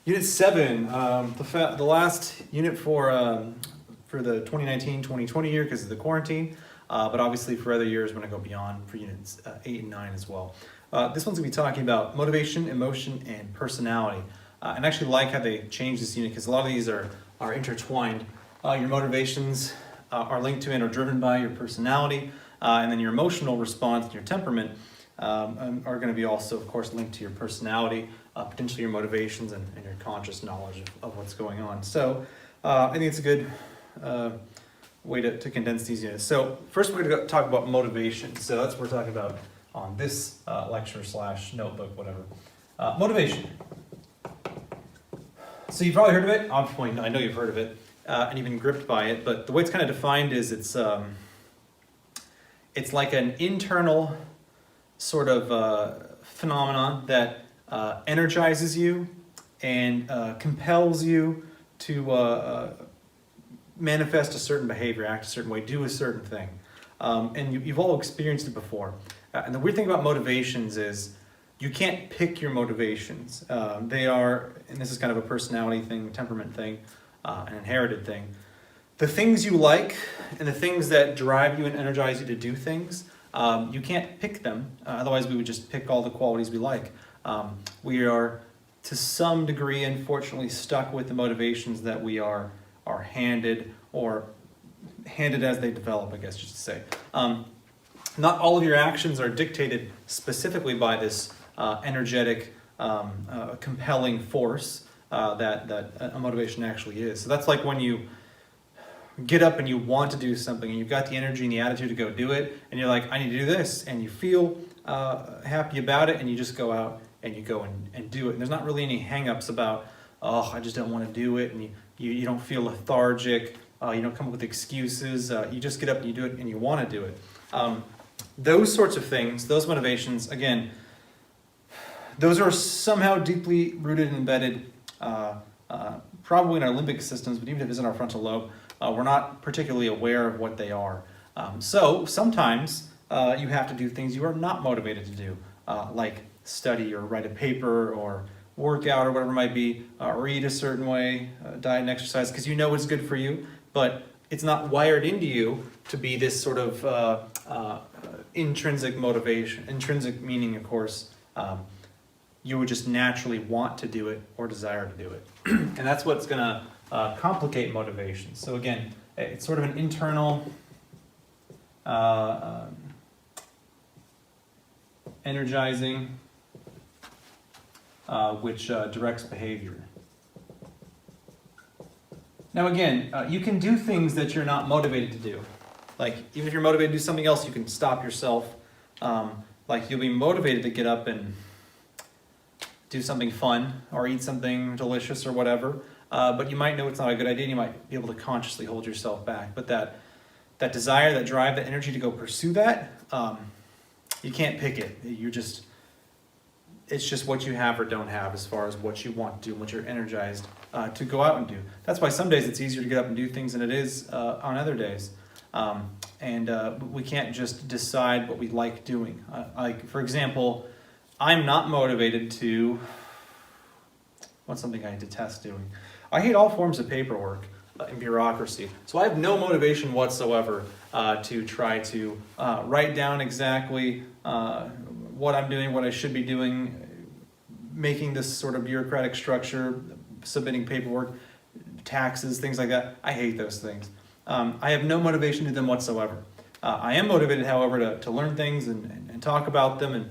Unit 7, the last unit for the 2019-2020 year because of the quarantine, but obviously for other years we're going to go beyond for units 8 and 9 as well. This one's going to be talking about motivation, emotion, and personality. And I actually like how they changed this unit because a lot of these are intertwined. Your motivations are linked to and are driven by your personality, and then your emotional response and your temperament are going to be also, of course, linked to your personality, potentially your motivations and your conscious knowledge of what's going on. So I think it's a good way to condense these units. So first we're going to talk about motivation. So that's what we're talking about on this lecture / notebook, whatever. Motivation. So you've probably heard of it. I know you've heard of it and you've been gripped by it, but the way it's kind of defined is it's like an internal sort of phenomenon that energizes you and compels you to manifest a certain behavior, act a certain way, do a certain thing. And you've all experienced it before. And the weird thing about motivations is you can't pick your motivations. They are, and this is kind of a personality thing, temperament thing, an inherited thing. The things you like and the things that drive you and energize you to do things, you can't pick them. Otherwise, we would just pick all the qualities we like. We are, to some degree, unfortunately, stuck with the motivations that we are handed, or handed as they develop, I guess you should say. Not all of your actions are dictated specifically by this energetic, compelling force that a motivation actually is. So that's like when you get up and you want to do something and you've got the energy and the attitude to go do it, and you're like, I need to do this, and you feel happy about it, and you just go out and you go and do it. And there's not really any hang-ups about, oh, I just don't want to do it, and you don't feel lethargic, you don't come up with excuses, you just get up and you do it and you want to do it. Those sorts of things, those motivations, again, those are somehow deeply rooted and embedded, probably in our limbic systems, but even if it's in our frontal lobe, we're not particularly aware of what they are. So sometimes you have to do things you are not motivated to do, like study or write a paper or work out or whatever it might be, or eat a certain way, diet and exercise, because you know it's good for you, but it's not wired into you to be this sort of intrinsic motivation. Intrinsic meaning, of course, you would just naturally want to do it or desire to do it. And that's what's going to complicate motivation. So again, it's sort of an internal energizing which directs behavior. Now again, you can do things that you're not motivated to do. Like, even if you're motivated to do something else, you can stop yourself. Like, you'll be motivated to get up and do something fun or eat something delicious or whatever, but you might know it's not a good idea and you might be able to consciously hold yourself back. But that desire, that drive, that energy to go pursue that, you can't pick it. It's just what you have or don't have as far as what you want to do, what you're energized to go out and do. That's why some days it's easier to get up and do things than it is on other days. And we can't just decide what we like doing. Like, for example, I'm not motivated to, what's something I detest doing? I hate all forms of paperwork and bureaucracy. So I have no motivation whatsoever to try to write down exactly what I'm doing, what I should be doing, making this sort of bureaucratic structure, submitting paperwork, taxes, things like that. I hate those things. I have no motivation to do them whatsoever. I am motivated, however, to learn things and talk about them and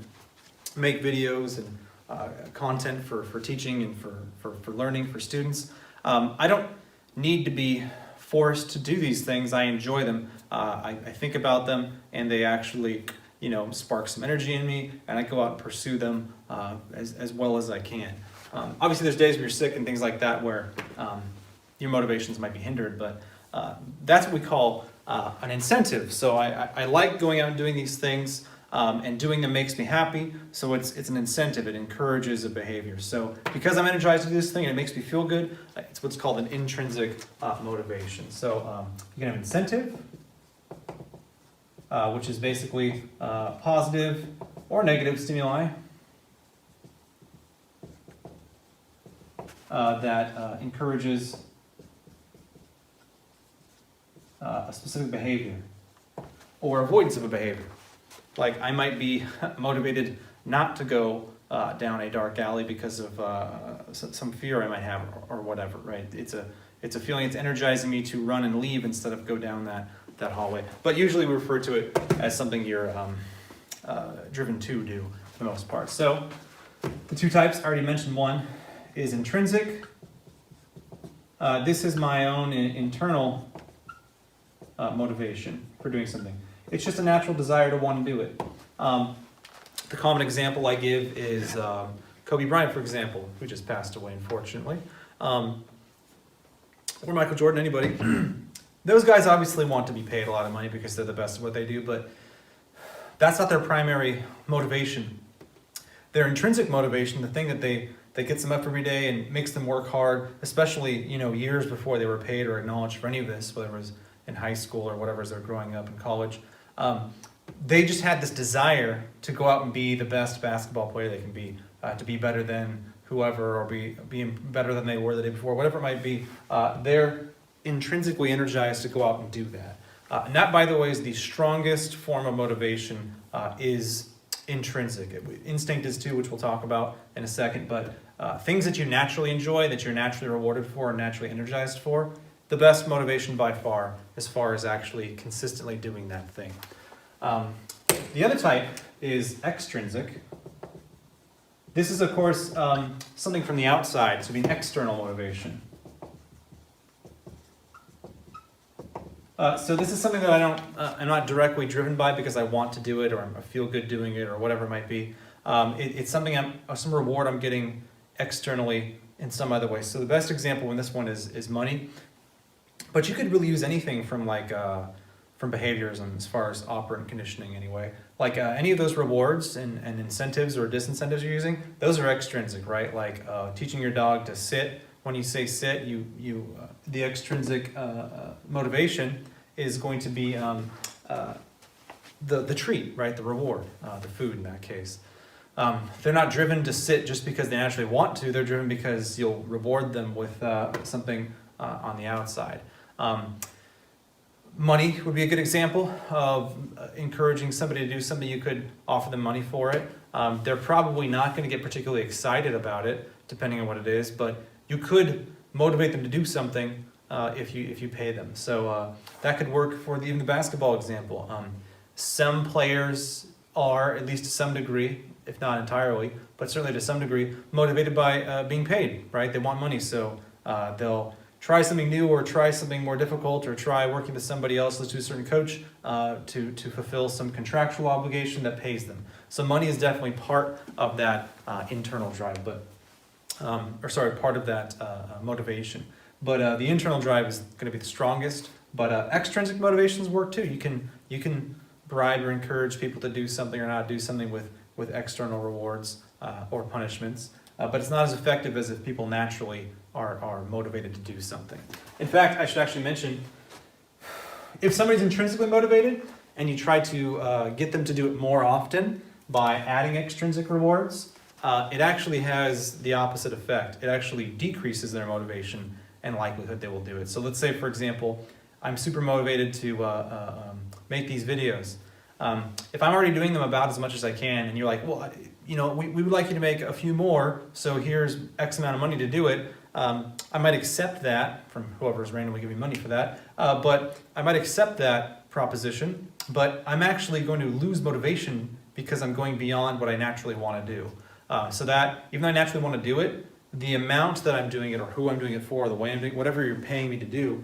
make videos and content for teaching and for learning for students. I don't need to be forced to do these things. I enjoy them. I think about them, and they actually, spark some energy in me, and I go out and pursue them as well as I can. Obviously, there's days where you're sick and things like that where your motivations might be hindered, but that's what we call an incentive. So I like going out and doing these things, and doing them makes me happy. So it's an incentive. It encourages a behavior. So because I'm energized to do this thing and it makes me feel good, it's what's called an intrinsic motivation. So you can have incentive, which is basically positive or negative stimuli. that encourages a specific behavior or avoidance of a behavior. Like I might be motivated not to go down a dark alley because of some fear I might have or whatever, right? It's a feeling, it's energizing me to run and leave instead of go down that hallway. But usually we refer to it as something you're driven to do for the most part. So the two types, I already mentioned one, is intrinsic. This is my own internal motivation for doing something. It's just a natural desire to want to do it. The common example I give is Kobe Bryant, for example, who just passed away, unfortunately. Or Michael Jordan, anybody. Those guys obviously want to be paid a lot of money because they're the best at what they do, but that's not their primary motivation. Their intrinsic motivation, the thing that gets them up every day and makes them work hard, especially years before they were paid or acknowledged for any of this, whether it was in high school or whatever as they're growing up in college. They just had this desire to go out and be the best basketball player they can be, to be better than whoever, or being better than they were the day before, whatever it might be. They're intrinsically energized to go out and do that. And that, by the way, is the strongest form of motivation, is intrinsic. Instinct is too, which we'll talk about in a second, but things that you naturally enjoy, that you're naturally rewarded for, and naturally energized for, the best motivation by far as actually consistently doing that thing. The other type is extrinsic. This is, of course, something from the outside, so being external motivation. So this is something that I'm not directly driven by because I want to do it or I feel good doing it or whatever it might be. It's something some reward I'm getting externally in some other way. So the best example in this one is money, but you could really use anything from from behaviors and as far as operant conditioning anyway. Like any of those rewards and incentives or disincentives you're using, those are extrinsic, right? Like teaching your dog to sit. When you say sit, the extrinsic motivation is going to be the treat, right? The reward, the food in that case. They're not driven to sit just because they naturally want to. They're driven because you'll reward them with something on the outside. Money would be a good example of encouraging somebody to do something. You could offer them money for it. They're probably not going to get particularly excited about it, depending on what it is, but you could motivate them to do something if you pay them. So that could work for even the basketball example. Some players are, at least to some degree, if not entirely, but certainly to some degree, motivated by being paid, right? They want money, so they'll try something new or try something more difficult or try working with somebody else, let's do a certain coach, to fulfill some contractual obligation that pays them. So money is definitely part of that internal drive, but part of that motivation. But the internal drive is going to be the strongest. But extrinsic motivations work too. You can bribe or encourage people to do something or not do something with external rewards or punishments. But it's not as effective as if people naturally are motivated to do something. In fact, I should actually mention, if somebody's intrinsically motivated and you try to get them to do it more often by adding extrinsic rewards, it actually has the opposite effect. It actually decreases their motivation and likelihood they will do it. So let's say, for example, I'm super motivated to make these videos. If I'm already doing them about as much as I can, and you're like, well, we would like you to make a few more, so here's X amount of money to do it. I might accept that from whoever's randomly giving me money for that, but I might accept that proposition, but I'm actually going to lose motivation because I'm going beyond what I naturally want to do. So that, even though I naturally want to do it, the amount that I'm doing it or who I'm doing it for, the way I'm doing it, whatever you're paying me to do,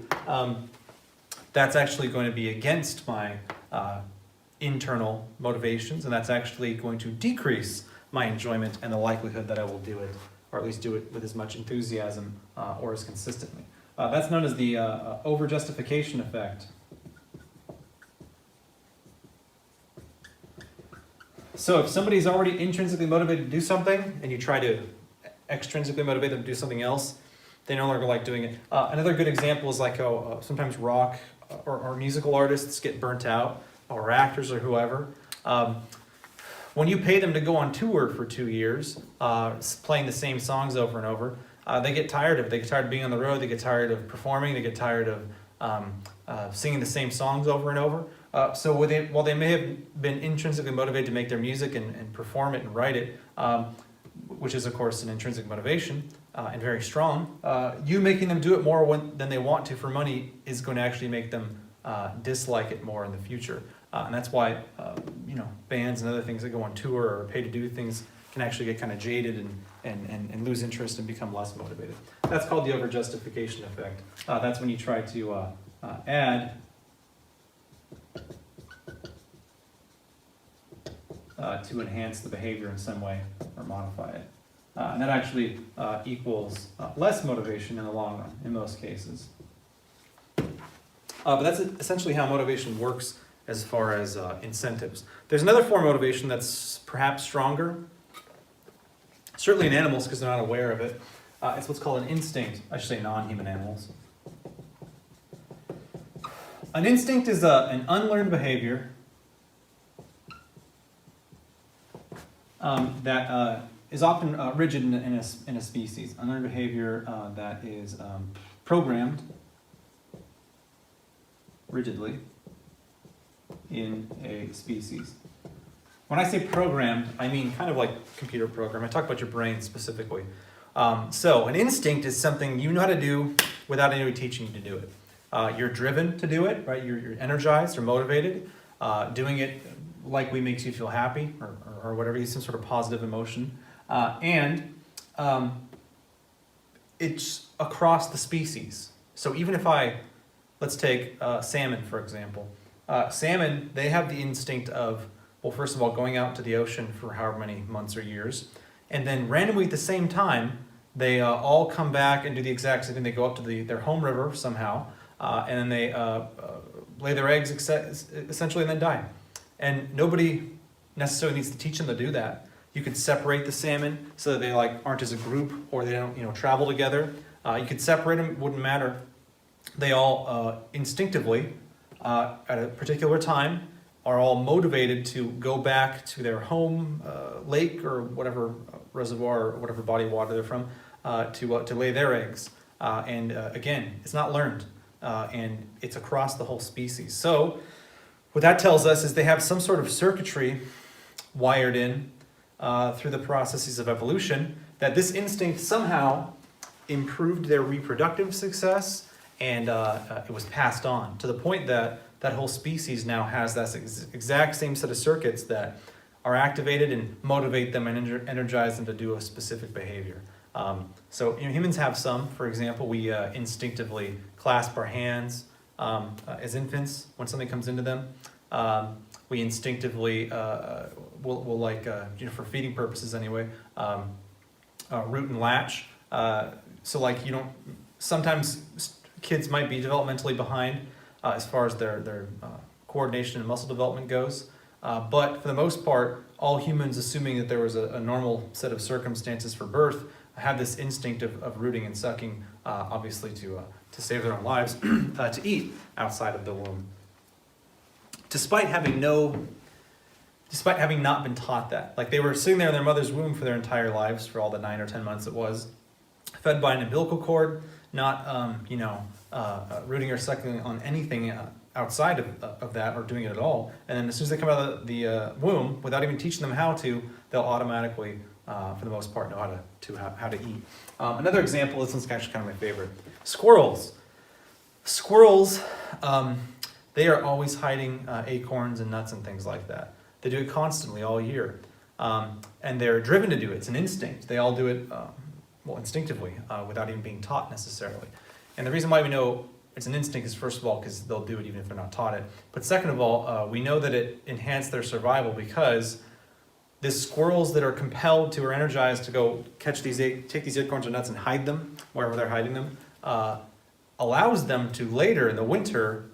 that's actually going to be against my internal motivations, and that's actually going to decrease my enjoyment and the likelihood that I will do it, or at least do it with as much enthusiasm or as consistently. That's known as the over-justification effect. So if somebody's already intrinsically motivated to do something, and you try to extrinsically motivate them to do something else, they no longer like doing it. Another good example is like sometimes rock or musical artists get burnt out, or actors or whoever. When you pay them to go on tour for 2 years, playing the same songs over and over, they get tired of it. They get tired of being on the road. They get tired of performing. They get tired of singing the same songs over and over. So while they may have been intrinsically motivated to make their music and perform it and write it, which is of course an intrinsic motivation and very strong, you making them do it more than they want to for money is going to actually make them dislike it more in the future. And that's why bands and other things that go on tour or pay to do things can actually get kind of jaded and lose interest and become less motivated. That's called the over-justification effect. That's when you try to add to enhance the behavior in some way or modify it. And that actually equals less motivation in the long run in most cases. But that's essentially how motivation works as far as incentives. There's another form of motivation that's perhaps stronger, certainly in animals because they're not aware of it. It's what's called an instinct. I should say non-human animals. An instinct is an unlearned behavior that is often rigid in a species. Unlearned behavior that is programmed rigidly in a species. When I say programmed, I mean kind of like computer program. I talk about your brain specifically. So an instinct is something you know how to do without anybody teaching you to do it. You're driven to do it, right? You're energized or motivated. Doing it likely makes you feel happy or whatever, some sort of positive emotion. And it's across the species. So even if let's take salmon, for example. Salmon, they have the instinct of, well, first of all, going out to the ocean for however many months or years, and then randomly at the same time, they all come back and do the exact same thing. They go up to their home river somehow, and then they lay their eggs essentially and then die. And nobody necessarily needs to teach them to do that. You could separate the salmon so that they aren't as a group or they don't travel together. You could separate them, wouldn't matter. They all instinctively, at a particular time, are all motivated to go back to their home lake or whatever reservoir or whatever body of water they're from to lay their eggs. And again, it's not learned, and it's across the whole species. So what that tells us is they have some sort of circuitry wired in through the processes of evolution that this instinct somehow improved their reproductive success, and it was passed on to the point that that whole species now has that exact same set of circuits that are activated and motivate them and energize them to do a specific behavior. So humans have some. For example, we instinctively clasp our hands as infants when something comes into them. We instinctively will for feeding purposes anyway, root and latch. Sometimes kids might be developmentally behind as far as their coordination and muscle development goes. But for the most part, all humans, assuming that there was a normal set of circumstances for birth, have this instinct of rooting and sucking, obviously to save their own lives, to eat outside of the womb. Despite having not been taught that. They were sitting there in their mother's womb for their entire lives, for all the 9 or 10 months it was, fed by an umbilical cord, not rooting or sucking on anything outside of that or doing it at all. And then as soon as they come out of the womb, without even teaching them how to, they'll automatically, for the most part, know how to eat. Another example, this one's actually kind of my favorite. Squirrels. Squirrels, they are always hiding acorns and nuts and things like that. They do it constantly all year. And they're driven to do it. It's an instinct. They all do it instinctively, without even being taught necessarily. And the reason why we know it's an instinct is, first of all, because they'll do it even if they're not taught it. But second of all, we know that it enhanced their survival because the squirrels that are compelled to or energized to go take these acorns or nuts and hide them wherever they're hiding them, allows them to later in the winter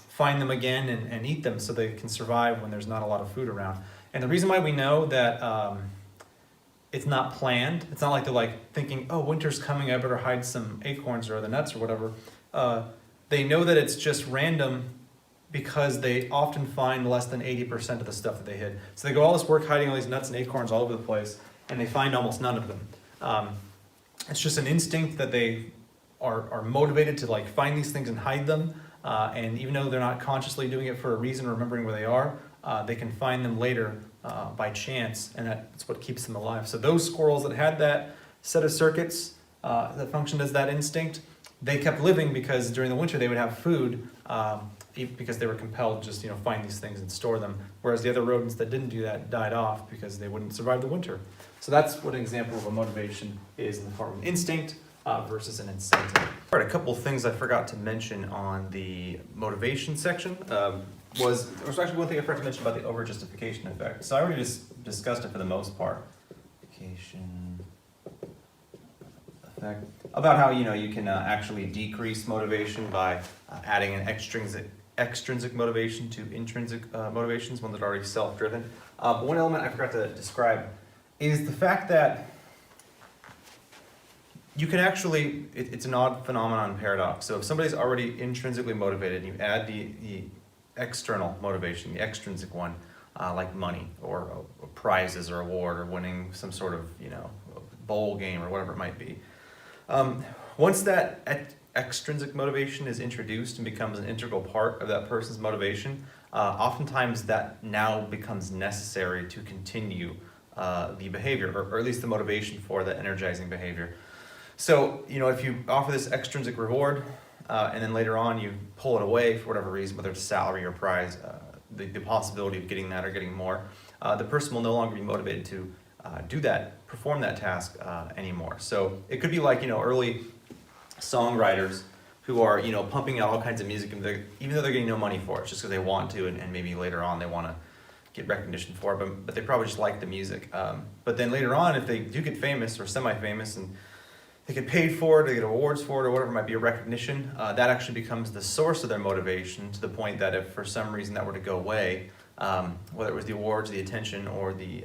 find them again and eat them so they can survive when there's not a lot of food around. And the reason why we know that it's not planned, it's not like they're thinking, oh, winter's coming, I better hide some acorns or the nuts or whatever. They know that it's just random because they often find less than 80% of the stuff that they hid. So they go all this work hiding all these nuts and acorns all over the place, and they find almost none of them. It's just an instinct that they are motivated to like find these things and hide them. And even though they're not consciously doing it for a reason, remembering where they are, they can find them later by chance, and that's what keeps them alive. So those squirrels that had that set of circuits that functioned as that instinct, they kept living because during the winter they would have food because they were compelled to just find these things and store them. Whereas the other rodents that didn't do that died off because they wouldn't survive the winter. So that's what an example of a motivation is in the form of an instinct versus an incentive. All right, a couple of things I forgot to mention on the motivation section was actually one thing I forgot to mention about the over-justification effect. So I already just discussed it for the most part. Justification effect. About how you can actually decrease motivation by adding an extrinsic motivation to intrinsic motivations, one that are already self-driven. But one element I forgot to describe is the fact that you can actually, it's an odd phenomenon paradox. So if somebody's already intrinsically motivated and you add the external motivation, the extrinsic one, like money or prizes or award or winning some sort of bowl game or whatever it might be. Once that extrinsic motivation is introduced and becomes an integral part of that person's motivation, oftentimes that now becomes necessary to continue the behavior, or at least the motivation for that energizing behavior. So, if you offer this extrinsic reward, and then later on you pull it away for whatever reason, whether it's salary or prize, the possibility of getting that or getting more, the person will no longer be motivated to perform that task anymore. So it could be like, early songwriters who are, pumping out all kinds of music, and even though they're getting no money for it, just because they want to, and maybe later on they want to get recognition for it, but they probably just like the music. But then later on, if they do get famous or semi-famous and they get paid for it, they get awards for it, or whatever it might be, a recognition, that actually becomes the source of their motivation, to the point that if for some reason that were to go away, whether it was the awards, the attention, or the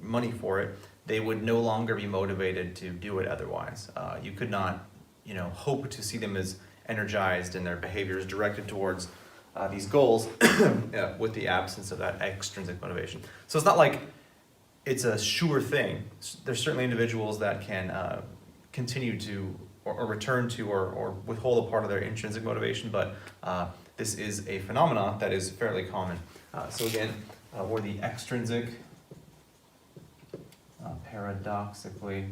money for it, they would no longer be motivated to do it otherwise. You could not, hope to see them as energized and their behaviors directed towards these goals with the absence of that extrinsic motivation. So it's not like it's a sure thing. There's certainly individuals that can continue to or return to or withhold a part of their intrinsic motivation, but this is a phenomenon that is fairly common. So again, where the extrinsic paradoxically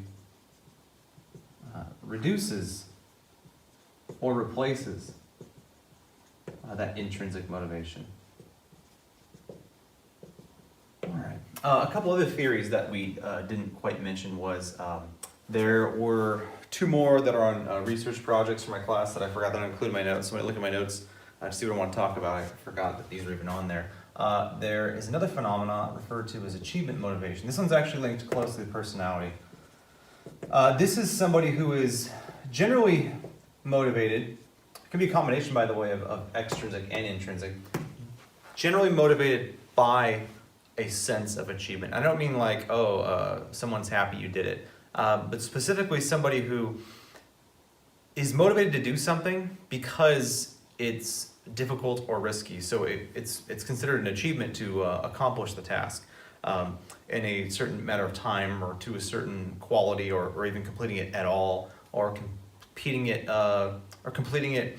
reduces or replaces that intrinsic motivation. All right. A couple other theories that we didn't quite mention was there were two more that are on research projects for my class that I forgot that I included in my notes. So when I look at my notes to see what I want to talk about, I forgot that these were even on there. There is another phenomenon referred to as achievement motivation. This one's actually linked closely to personality. This is somebody who is generally motivated. It can be a combination, by the way, of extrinsic and intrinsic. Generally motivated by a sense of achievement. I don't mean like, someone's happy you did it. But specifically somebody who is motivated to do something because it's difficult or risky. So it's considered an achievement to accomplish the task in a certain matter of time, or to a certain quality, or even completing it at all, or completing it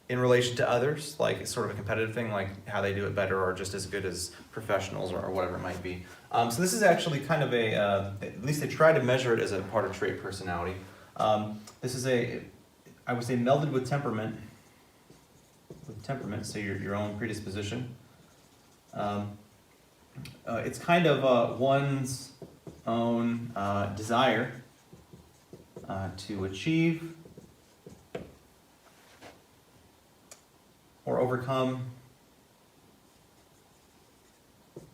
in relation to others, like it's sort of a competitive thing, like how they do it better or just as good as professionals, or whatever it might be. So this is actually kind of at least they try to measure it as a part of trait personality. This is I would say melded with temperament. So your own predisposition. It's kind of one's own desire to achieve or overcome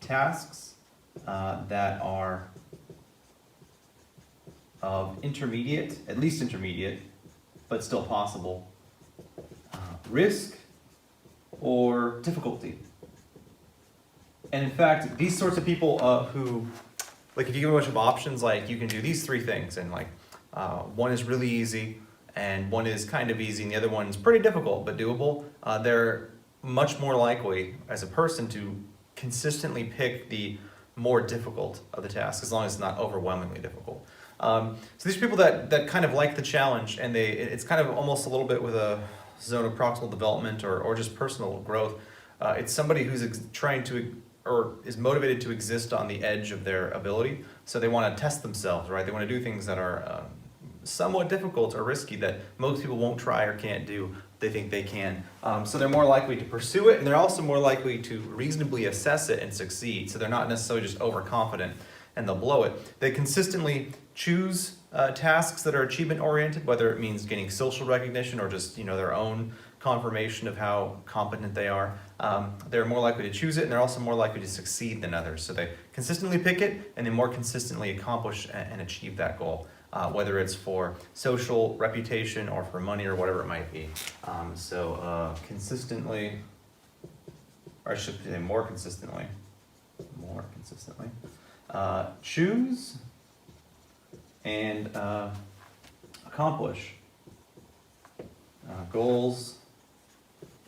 tasks that are of at least intermediate, but still possible, risk or difficulty. And in fact, these sorts of people who, like if you give a bunch of options, like you can do these three things, and like one is really easy, and one is kind of easy, and the other one's pretty difficult but doable, they're much more likely as a person to consistently pick the more difficult of the tasks, as long as it's not overwhelmingly difficult. So these are people that kind of like the challenge, and it's kind of almost a little bit with a zone of proximal development or just personal growth. It's somebody who's trying to or is motivated to exist on the edge of their ability. So they want to test themselves, right? They want to do things that are somewhat difficult or risky that most people won't try or can't do. They think they can. So they're more likely to pursue it, and they're also more likely to reasonably assess it and succeed. So they're not necessarily just overconfident and they'll blow it. They consistently choose tasks that are achievement oriented, whether it means getting social recognition or just their own confirmation of how competent they are. They're more likely to choose it, and they're also more likely to succeed than others. So they consistently pick it, and they more consistently accomplish and achieve that goal, whether it's for social reputation or for money or whatever it might be. Consistently, or I should say more consistently, choose and accomplish goals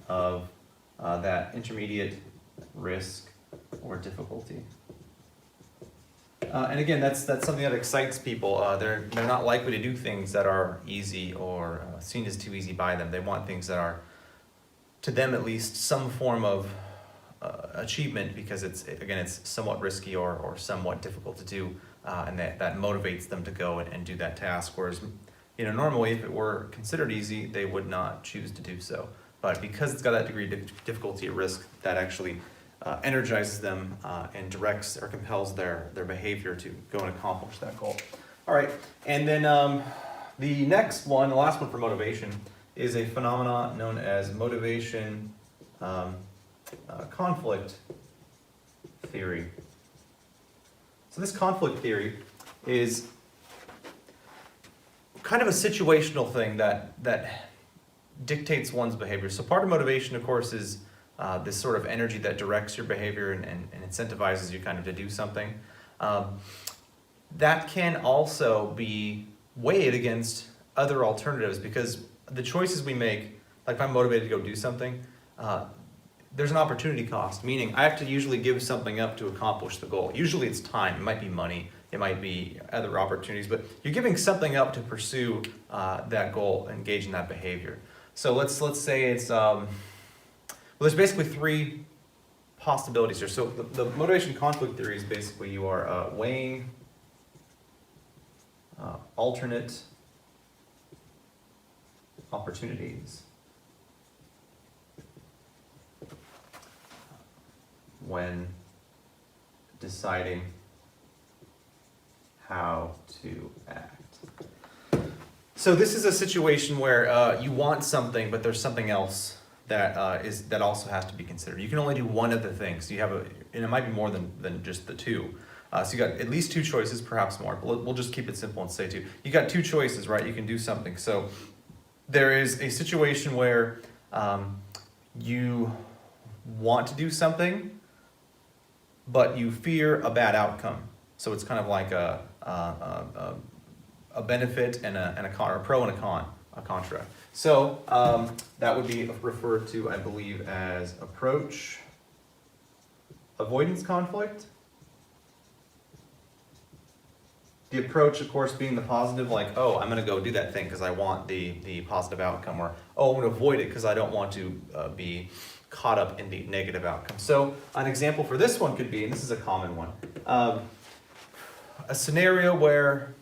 of that intermediate risk or difficulty. And again, that's something that excites people. They're not likely to do things that are easy or seen as too easy by them. They want things that are, to them at least, some form of achievement, because it's somewhat risky or somewhat difficult to do, and that motivates them to go and do that task. Whereas, normally if it were considered easy, they would not choose to do so. But because it's got that degree of difficulty or risk, that actually energizes them and directs or compels their behavior to go and accomplish that goal. All right, and then the next one, the last one for motivation, is a phenomenon known as motivation conflict theory. So this conflict theory is kind of a situational thing that dictates one's behavior. So part of motivation, of course, is this sort of energy that directs your behavior and incentivizes you kind of to do something. That can also be weighed against other alternatives, because the choices we make, like if I'm motivated to go do something, there's an opportunity cost, meaning I have to usually give something up to accomplish the goal. Usually it's time, it might be money, it might be other opportunities, but you're giving something up to pursue that goal, engage in that behavior. So let's say it's, there's basically three possibilities here. So the motivation conflict theory is basically you are weighing alternate opportunities when deciding how to act. So this is a situation where you want something, but there's something else that also has to be considered. You can only do one of the things. You have and it might be more than just the two. So you got at least two choices, perhaps more. But we'll just keep it simple and say two. You got two choices, right? You can do something. So there is a situation where you want to do something, but you fear a bad outcome. So it's kind of like a benefit and a con, or a pro and a con, a contra. So that would be referred to, I believe, as approach avoidance conflict. The approach, of course, being the positive, like, oh, I'm going to go do that thing because I want the positive outcome, or, oh, I'm going to avoid it because I don't want to be caught up in the negative outcome. So an example for this one could be, and this is a common one, a scenario where,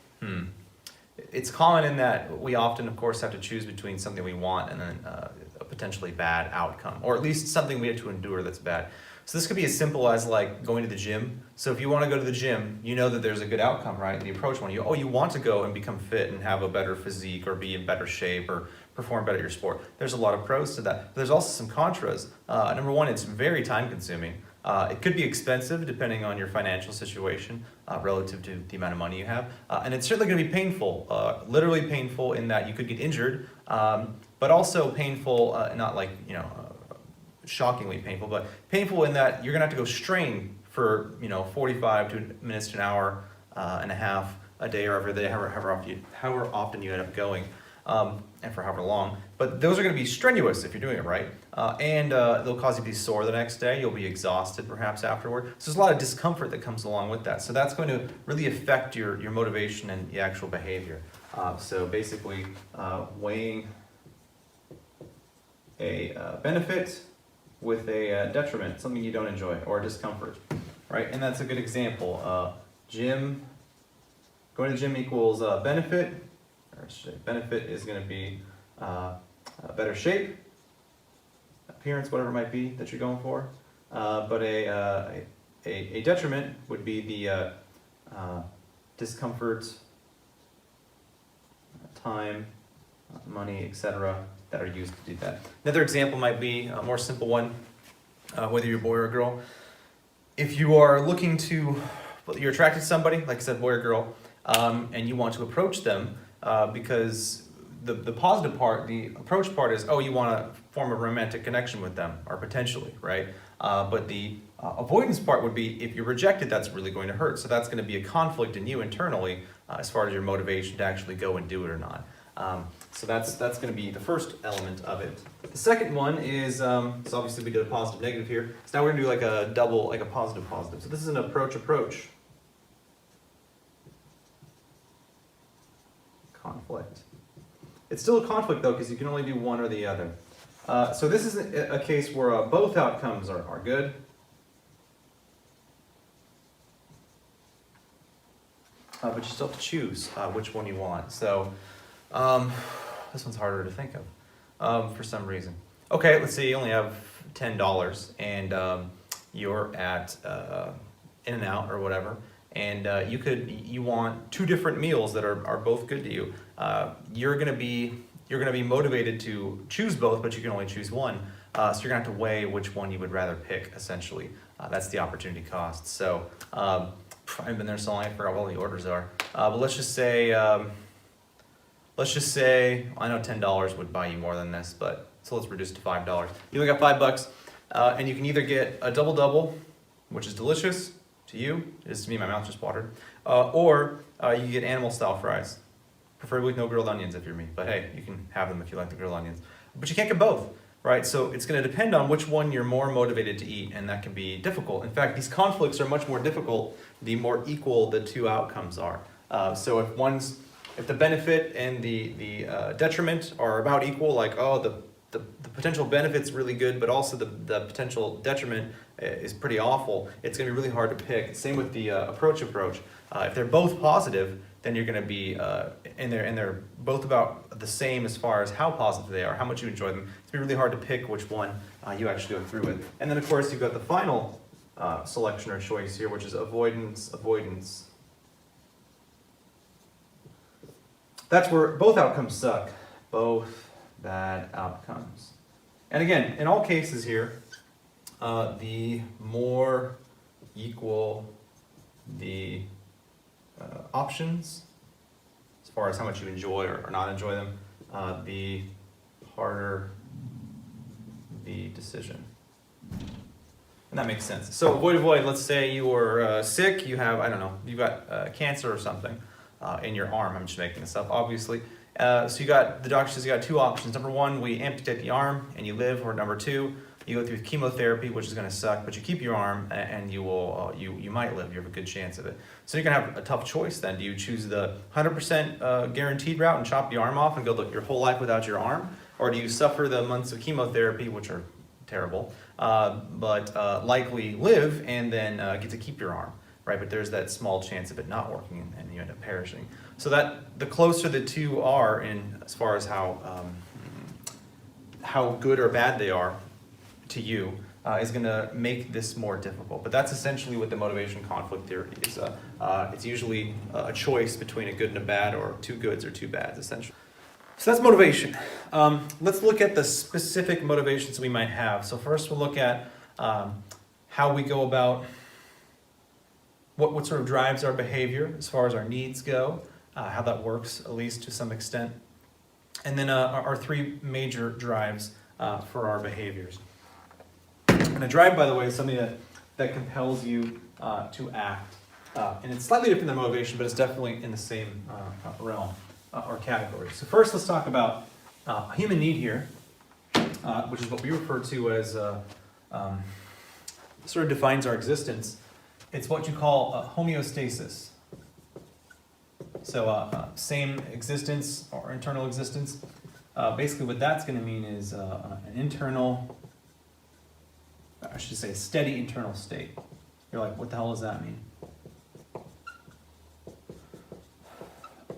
it's common in that we often, of course, have to choose between something we want and then a potentially bad outcome, or at least something we have to endure that's bad. So this could be as simple as like going to the gym. So if you want to go to the gym, you know that there's a good outcome, right? The approach one, you want to go and become fit and have a better physique or be in better shape or perform better at your sport. There's a lot of pros to that. But there's also some contras. Number one, it's very time consuming. It could be expensive depending on your financial situation relative to the amount of money you have. And it's certainly going to be painful, literally painful in that you could get injured, but also painful, not like, shockingly painful, but painful in that you're going to have to go strain for 45 minutes to an hour and a half a day, or every day, however often you end up going. and for however long. But those are going to be strenuous if you're doing it right, and they'll cause you to be sore the next day. You'll be exhausted perhaps afterward. So there's a lot of discomfort that comes along with that. So that's going to really affect your motivation and the actual behavior. So basically, weighing a benefit with a detriment, something you don't enjoy, or discomfort, right? And that's a good example. Going to the gym equals benefit, or benefit is going to be better shape, appearance, whatever it might be that you're going for. But a detriment would be the discomfort, time, money, etc. that are used to do that. Another example might be a more simple one, whether you're a boy or a girl. If you are looking to, you're attracted to somebody, like I said, boy or girl, and you want to approach them because the positive part, the approach part is, oh, you want to form a romantic connection with them, or potentially, right? But the avoidance part would be, if you're rejected, that's really going to hurt. So that's going to be a conflict in you internally as far as your motivation to actually go and do it or not. So that's going to be the first element of it. The second one is, so obviously we did a positive negative here. So now we're going to do like a double, like a positive positive. So this is an approach. Conflict. It's still a conflict though, because you can only do one or the other. So this is a case where both outcomes are good. But you still have to choose which one you want. So this one's harder to think of for some reason. Okay, let's say you only have $10 and you're at In-N-Out or whatever, and you want two different meals that are both good to you. You're gonna be motivated to choose both, but you can only choose one. So you're gonna have to weigh which one you would rather pick. Essentially, that's the opportunity cost. So I haven't been there so long, I forgot what all the orders are. But let's just say I know $10 would buy you more than this, but so let's reduce it to $5. You only got $5, and you can either get a double, which is delicious to you. It is to me, my mouth just watered. Or you get animal style fries, preferably with no grilled onions if you're me. But hey, you can have them if you like the grilled onions. But you can't get both, right? So it's going to depend on which one you're more motivated to eat, and that can be difficult. In fact, these conflicts are much more difficult the more equal the two outcomes are. So if the benefit and the detriment are about equal, like, oh, the potential benefit's really good, but also the potential detriment is pretty awful, it's going to be really hard to pick. Same with the approach. If they're both positive, then you're going to be, and they're both about the same as far as how positive they are, how much you enjoy them. It's going to be really hard to pick which one you actually go through with. And then, of course, you've got the final selection or choice here, which is avoidance. That's where both outcomes suck. Both bad outcomes. And again, in all cases here, the more equal the options, as far as how much you enjoy or not enjoy them, the harder the decision. And that makes sense. So avoid, let's say you were sick, you have, I don't know, you've got cancer or something in your arm. I'm just making this up, obviously. So the doctor says you got two options. Number one, we amputate the arm and you live, or number two, you go through chemotherapy, which is going to suck, but you keep your arm and you might live. You have a good chance of it. So you're going to have a tough choice then. Do you choose the 100% guaranteed route and chop the arm off and go your whole life without your arm? Or do you suffer the months of chemotherapy, which are terrible, but likely live and then get to keep your arm, right? But there's that small chance of it not working and you end up perishing. So that the closer the two are in as far as how good or bad they are to you is going to make this more difficult. But that's essentially what the motivation conflict theory is. It's usually a choice between a good and a bad, or two goods or two bads, essentially. So that's motivation. Let's look at the specific motivations we might have. So first we'll look at how we go about what sort of drives our behavior as far as our needs go, how that works, at least to some extent. And then our three major drives for our behaviors. And a drive, by the way, is something that compels you to act. And it's slightly different than motivation, but it's definitely in the same realm. or categories. So first, let's talk about human need here, which is what we refer to as sort of defines our existence. It's what you call homeostasis. So same existence or internal existence. Basically, what that's going to mean is an internal, I should say, a steady internal state. You're like, what the hell does that mean?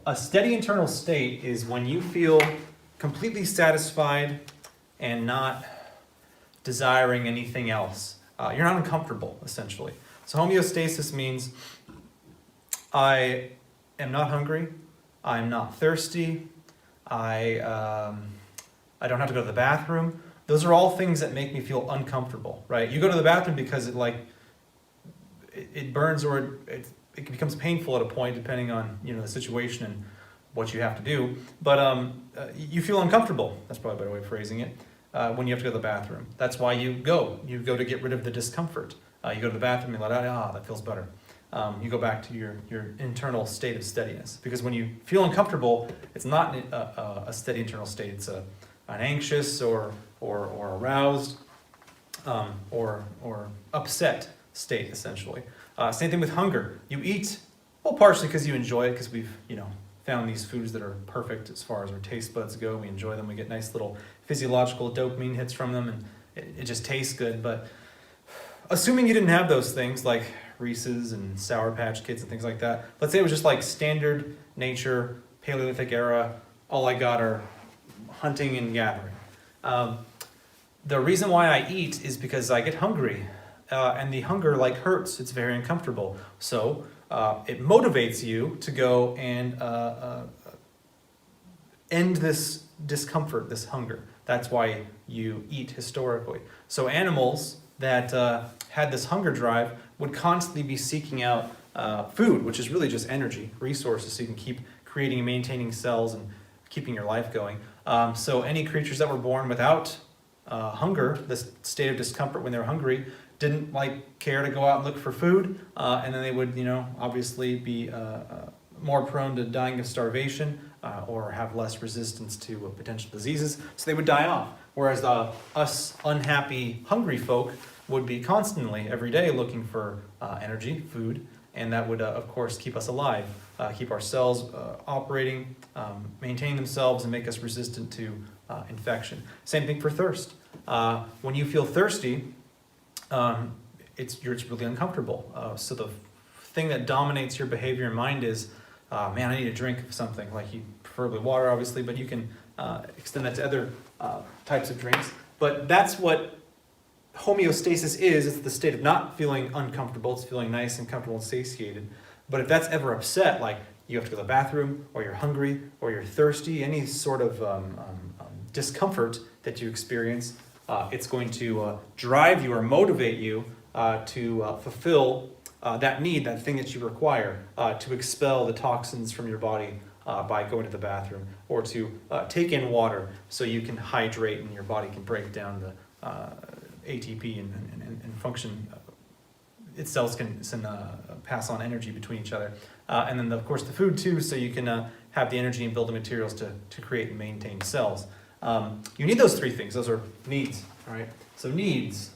A steady internal state is when you feel completely satisfied and not desiring anything else. You're not uncomfortable, essentially. So homeostasis means I am not hungry, I'm not thirsty, I don't have to go to the bathroom. Those are all things that make me feel uncomfortable, right? You go to the bathroom because it burns or it becomes painful at a point depending on the situation and what you have to do. But you feel uncomfortable. That's probably a better way of phrasing it. When you have to go to the bathroom, that's why you go. You go to get rid of the discomfort. You go to the bathroom and you're like, that feels better. You go back to your internal state of steadiness, because when you feel uncomfortable, it's not a steady internal state. It's an anxious or aroused or upset state, essentially. Same thing with hunger. You eat, well, partially because you enjoy it, because we've found these foods that are perfect as far as our taste buds go. We enjoy them. We get nice little physiological dopamine hits from them, and it just tastes good. But assuming you didn't have those things like Reese's and Sour Patch Kids and things like that, let's say it was just like standard nature, Paleolithic era, all I got are hunting and gathering. The reason why I eat is because I get hungry, and the hunger hurts. It's very uncomfortable. So it motivates you to go and end this discomfort, this hunger. That's why you eat historically. So animals that had this hunger drive would constantly be seeking out food, which is really just energy, resources, so you can keep creating and maintaining cells and keeping your life going. So any creatures that were born without hunger, this state of discomfort when they were hungry, didn't care to go out and look for food, and then they would obviously be more prone to dying of starvation or have less resistance to potential diseases, so they would die off. Whereas us unhappy, hungry folk would be constantly, every day, looking for energy, food, and that would, of course, keep us alive, keep our cells operating, maintain themselves, and make us resistant to infection. Same thing for thirst. When you feel thirsty, it's really uncomfortable. So the thing that dominates your behavior and mind is, man, I need a drink of something, preferably water, obviously, but you can extend that to other types of drinks. But that's what homeostasis is. It's the state of not feeling uncomfortable. It's feeling nice and comfortable and satiated. But if that's ever upset, you have to go to the bathroom, or you're hungry, or you're thirsty, any sort of discomfort that you experience, it's going to drive you or motivate you to fulfill that need, that thing that you require, to expel the toxins from your body by going to the bathroom, or to take in water so you can hydrate and your body can break down the ATP and function. Its cells can pass on energy between each other. And then, of course, the food too, so you can have the energy and building materials to create and maintain cells. You need those three things. Those are needs, all right? So needs.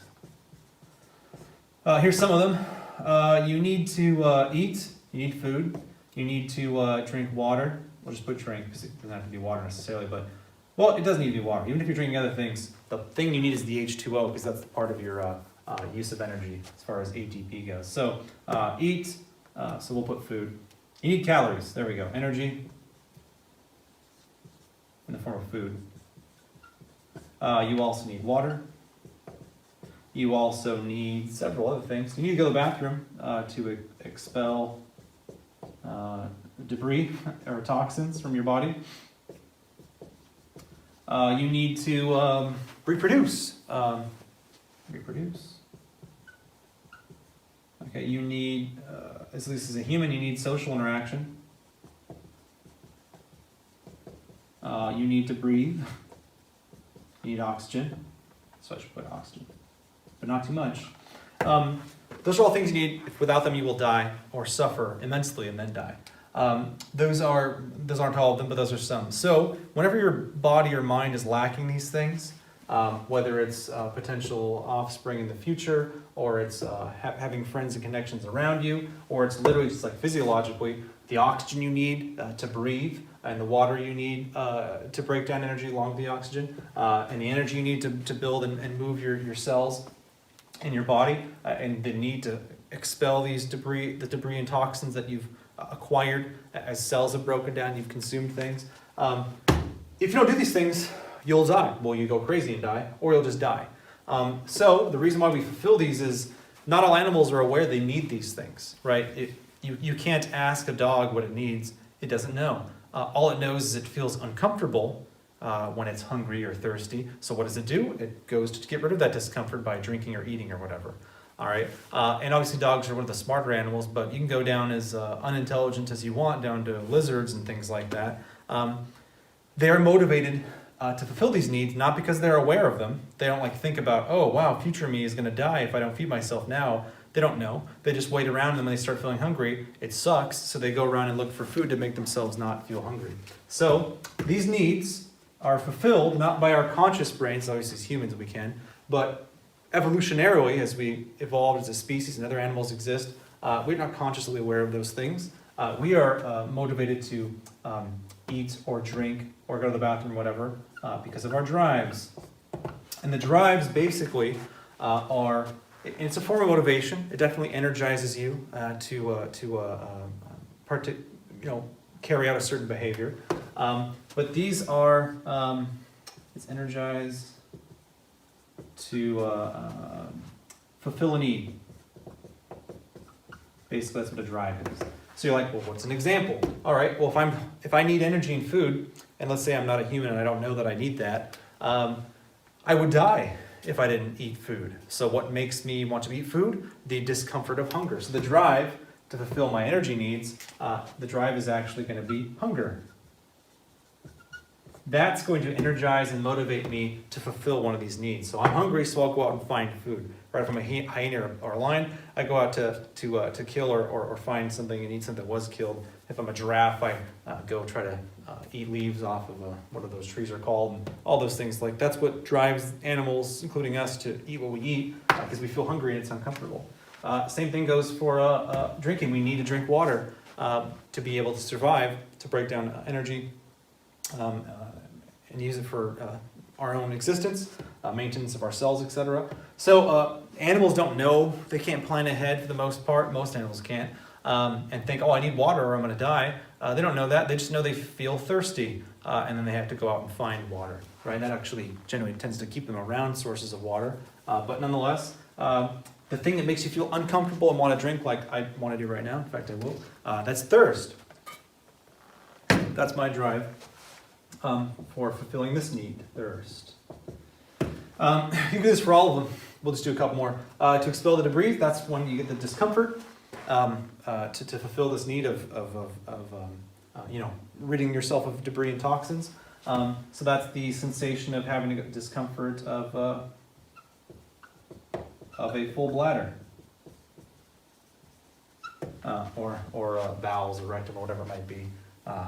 Here's some of them. You need to eat. You need food. You need to drink water. We'll just put drink because it doesn't have to be water necessarily, but, well, it does need to be water. Even if you're drinking other things, the thing you need is the H2O, because that's part of your use of energy as far as ATP goes. So eat, so we'll put food. You need calories. There we go. Energy in the form of food. You also need water. You also need several other things. You need to go to the bathroom to expel debris or toxins from your body. You need to reproduce. Reproduce. Okay, you need, at least as a human, you need social interaction. You need to breathe. You need oxygen. So I should put oxygen, but not too much. Those are all things you need. If without them, you will die or suffer immensely and then die. Those aren't all of them, but those are some. So whenever your body or mind is lacking these things, whether it's potential offspring in the future, or it's having friends and connections around you, or it's literally just like physiologically, the oxygen you need to breathe, and the water you need to break down energy along with the oxygen, and the energy you need to build and move your cells in your body, and the need to expel the debris and toxins that you've acquired as cells have broken down, you've consumed things. If you don't do these things, you'll die. Well, you go crazy and die, or you'll just die. So the reason why we fulfill these is not all animals are aware they need these things, right? You can't ask a dog what it needs. It doesn't know. All it knows is it feels uncomfortable when it's hungry or thirsty. So what does it do? It goes to get rid of that discomfort by drinking or eating or whatever. All right, and obviously dogs are one of the smarter animals, but you can go down as unintelligent as you want, down to lizards and things like that. They are motivated to fulfill these needs, not because they're aware of them. They don't like think about, oh wow, future me is gonna die if I don't feed myself now. They don't know. They just wait around, and when they start feeling hungry, it sucks, so they go around and look for food to make themselves not feel hungry. So these needs are fulfilled not by our conscious brains, obviously as humans we can, but evolutionarily, as we evolved as a species and other animals exist, we're not consciously aware of those things. We are motivated to eat or drink or go to the bathroom or whatever because of our drives. And the drives basically are, it's a form of motivation. It definitely energizes you to carry out a certain behavior. But these are, it's energized to fulfill a need. Basically, that's what a drive is. So you're like, well, what's an example? All right, well, if I need energy and food, and let's say I'm not a human and I don't know that I need that, I would die if I didn't eat food. So what makes me want to eat food? The discomfort of hunger. So the drive to fulfill my energy needs, the drive is actually going to be hunger. That's going to energize and motivate me to fulfill one of these needs. So I'm hungry, so I'll go out and find food. Right, if I'm a hyena or a lion, I go out to kill or find something and eat something that was killed. If I'm a giraffe, I go try to eat leaves off of what are those trees are called, and all those things. Like that's what drives animals, including us, to eat what we eat because we feel hungry and it's uncomfortable. Same thing goes for drinking. We need to drink water to be able to survive, to break down energy. And use it for our own existence, maintenance of our cells, etc. So animals don't know, they can't plan ahead for the most part, most animals can't, and think, oh, I need water or I'm gonna die. They don't know that, they just know they feel thirsty, and then they have to go out and find water, right? That actually generally tends to keep them around sources of water, but nonetheless, the thing that makes you feel uncomfortable and want to drink like I want to do right now, in fact I will, that's thirst. That's my drive. For fulfilling this need, thirst. You can do this for all of them. We'll just do a couple more. To expel the debris, that's when you get the discomfort. To fulfill this need of ridding yourself of debris and toxins. So that's the sensation of having a discomfort of a full bladder. Or bowels or rectum or whatever it might be.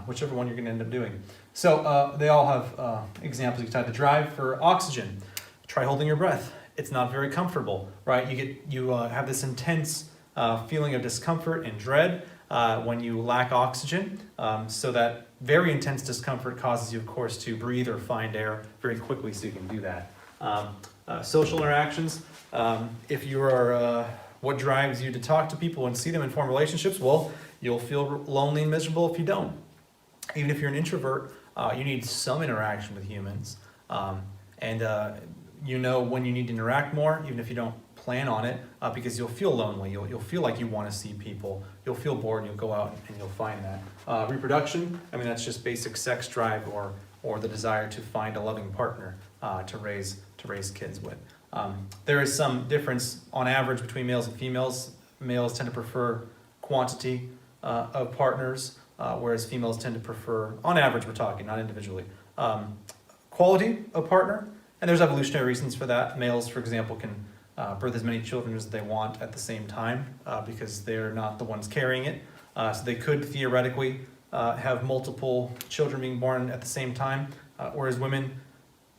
Whichever one you're going to end up doing. So they all have examples. You can type the drive for oxygen. Try holding your breath. It's not very comfortable, right? You have this intense feeling of discomfort and dread when you lack oxygen. So that very intense discomfort causes you, of course, to breathe or find air very quickly so you can do that. Social interactions. If you are, what drives you to talk to people and see them and form relationships? Well, you'll feel lonely and miserable if you don't. Even if you're an introvert, you need some interaction with humans. You know when you need to interact more, even if you don't plan on it, because you'll feel lonely. You'll feel like you want to see people. You'll feel bored and you'll go out and you'll find that. Reproduction, I mean, that's just basic sex drive or the desire to find a loving partner to raise kids with. There is some difference on average between males and females. Males tend to prefer quantity of partners, whereas females tend to prefer, on average we're talking, not individually, quality of partner. And there's evolutionary reasons for that. Males, for example, can birth as many children as they want at the same time because they're not the ones carrying it. So they could theoretically have multiple children being born at the same time, whereas women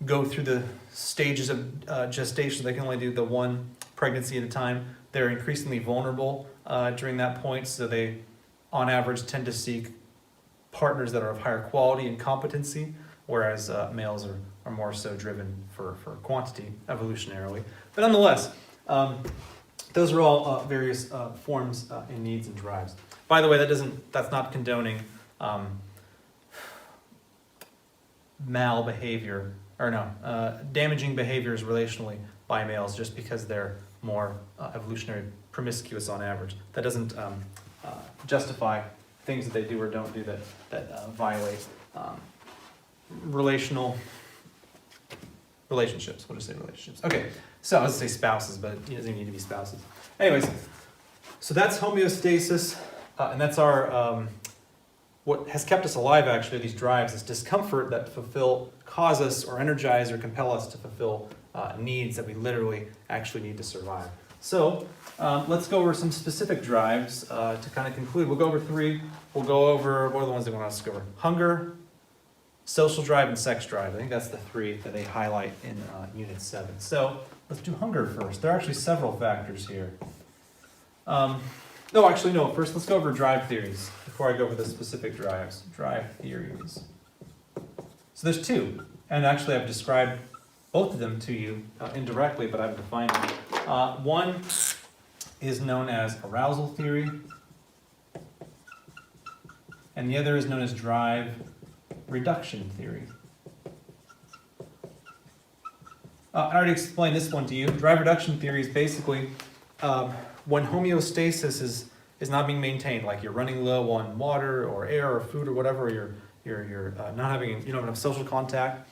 go through the stages of gestation. They can only do the one pregnancy at a time. They're increasingly vulnerable during that point, so they, on average, tend to seek partners that are of higher quality and competency, whereas males are more so driven for quantity evolutionarily. But nonetheless, those are all various forms and needs and drives. By the way, that's not condoning damaging behaviors relationally by males just because they're more evolutionary promiscuous on average. That doesn't justify things that they do or don't do that violate relationships. We'll just say relationships. Okay, so I was going to say spouses, but it doesn't even need to be spouses. Anyways, so that's homeostasis, and that's our what has kept us alive, actually, these drives, this discomfort that cause us or energize or compel us to fulfill needs that we literally actually need to survive. So let's go over some specific drives to kind of conclude. We'll go over three. We'll go over, what are the ones they want us to go over? Hunger, social drive, and sex drive. I think that's the three that they highlight in Unit 7. So let's do hunger first. There are actually several factors here. First let's go over drive theories before I go over the specific drives. Drive theories. So there's two, and actually I've described both of them to you indirectly, but I've defined them. One is known as arousal theory, and the other is known as drive reduction theory. I already explained this one to you. Drive reduction theory is basically when homeostasis is not being maintained, like you're running low on water or air or food or whatever, you're not having, you don't have enough social contact,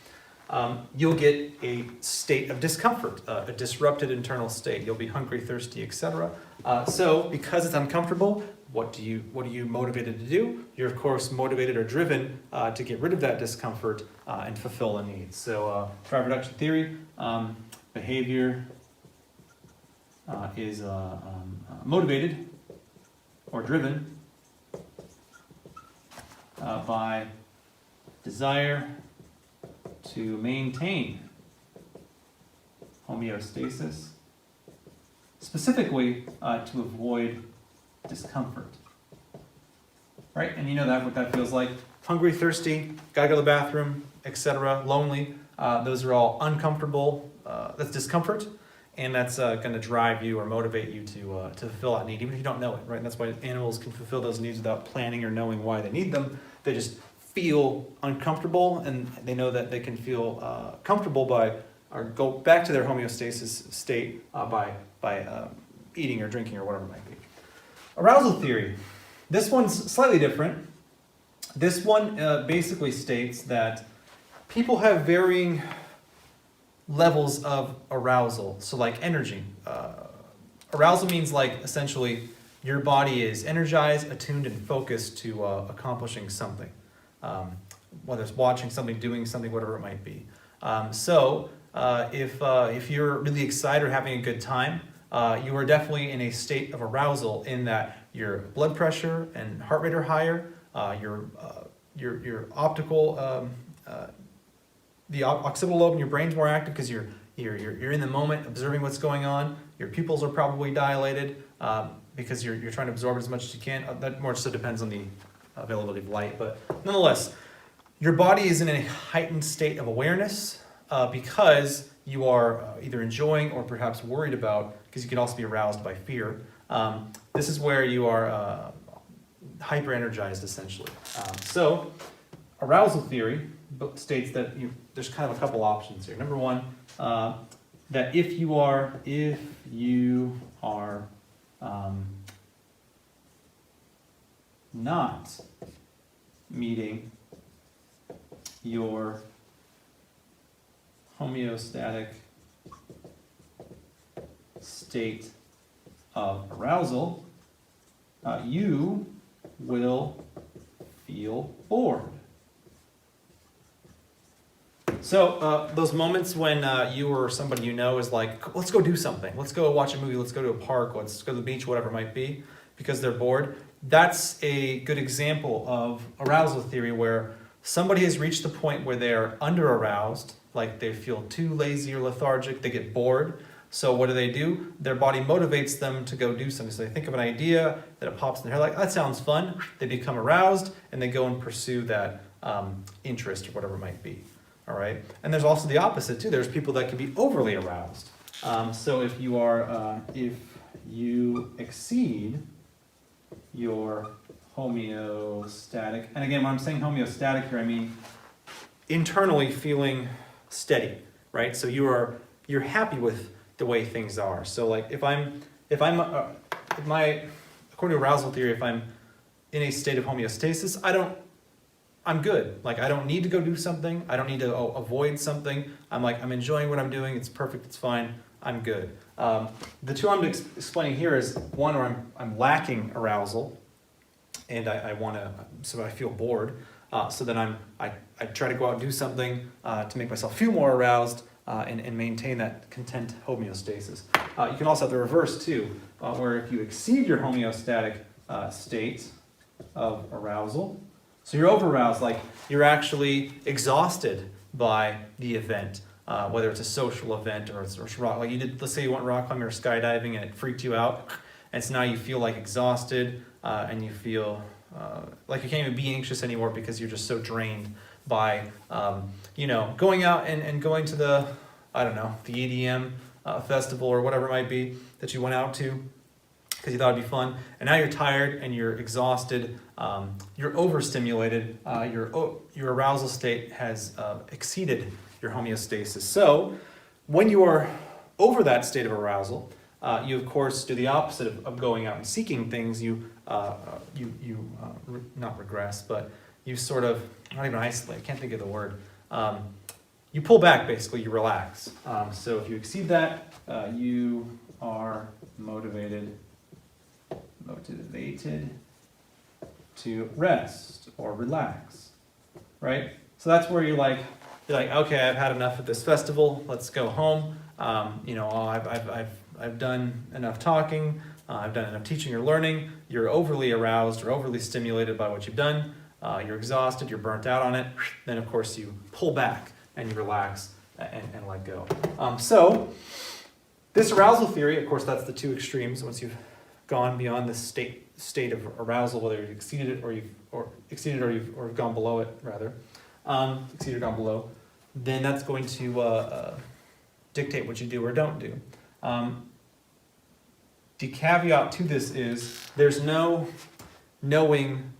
you'll get a state of discomfort, a disrupted internal state. You'll be hungry, thirsty, etc. So because it's uncomfortable, what are you motivated to do? You're of course motivated or driven to get rid of that discomfort and fulfill a need. So drive reduction theory, behavior is motivated or driven by desire to maintain homeostasis, specifically to avoid discomfort. Right? And you know what that feels like. Hungry, thirsty, gotta go to the bathroom, etc., lonely. Those are all uncomfortable. That's discomfort. And that's going to drive you or motivate you to fulfill that need, even if you don't know it, right? And that's why animals can fulfill those needs without planning or knowing why they need them. They just feel uncomfortable, and they know that they can feel comfortable or go back to their homeostasis state by eating or drinking or whatever it might be. Arousal theory. This one's slightly different. This one basically states that people have varying levels of arousal. So like energy. Arousal means like essentially your body is energized, attuned, and focused to accomplishing something. Whether it's watching something, doing something, whatever it might be. If you're really excited or having a good time, you are definitely in a state of arousal in that your blood pressure and heart rate are higher, your optical the occipital lobe in your brain's more active because you're in the moment, observing what's going on. Your pupils are probably dilated because you're trying to absorb as much as you can. That more so depends on the availability of light, but nonetheless, your body is in a heightened state of awareness because you are either enjoying or perhaps worried about, because you can also be aroused by fear. This is where you are hyper-energized, essentially. So, arousal theory states that there's kind of a couple options here. Number one, that if you are not meeting your homeostatic state of arousal, you will feel bored. So those moments when you or somebody you know is like, let's go do something. Let's go watch a movie. Let's go to a park. Let's go to the beach, whatever it might be. because they're bored. That's a good example of arousal theory where somebody has reached the point where they're under-aroused, like they feel too lazy or lethargic, they get bored. So what do? Their body motivates them to go do something. So they think of an idea that it pops in their head, like, that sounds fun. They become aroused and they go and pursue that interest or whatever it might be. All right. And there's also the opposite too. There's people that can be overly aroused. So if you exceed your homeostatic, and again, when I'm saying homeostatic here, I mean internally feeling steady, right? So you're happy with the way things are. So like according to arousal theory, if I'm in a state of homeostasis, I'm good. Like I don't need to go do something. I don't need to avoid something. I'm enjoying what I'm doing. It's perfect. It's fine. I'm good. The two I'm explaining here is one where I'm lacking arousal, and so I feel bored. So then I try to go out and do something to make myself feel more aroused and maintain that content homeostasis. You can also have the reverse too, where if you exceed your homeostatic state of arousal, so you're over-aroused, like you're actually exhausted by the event, whether it's a social event or it's rock. Like let's say you went rock climbing or skydiving and it freaked you out, and so now you feel like exhausted and you feel like you can't even be anxious anymore because you're just so drained by going out and going to the EDM festival or whatever it might be that you went out to because you thought it'd be fun, and now you're tired and you're exhausted, you're overstimulated, your arousal state has exceeded your homeostasis. So when you are over that state of arousal, you of course do the opposite of going out and seeking things. You not regress, but you sort of, not even isolate, I can't think of the word. You pull back, basically, you relax. So if you exceed that, you are motivated to rest or relax, right? So that's where you're like, okay, I've had enough at this festival. Let's go home. I've done enough talking. I've done enough teaching or learning. You're overly aroused or overly stimulated by what you've done. You're exhausted. You're burnt out on it. Then, of course, you pull back and you relax and let go. So this arousal theory, of course, that's the two extremes. Once you've gone beyond the state of arousal, whether you've exceeded it or you've gone below it, rather, exceeded or gone below, then that's going to dictate what you do or don't do. The caveat to this is there's no knowing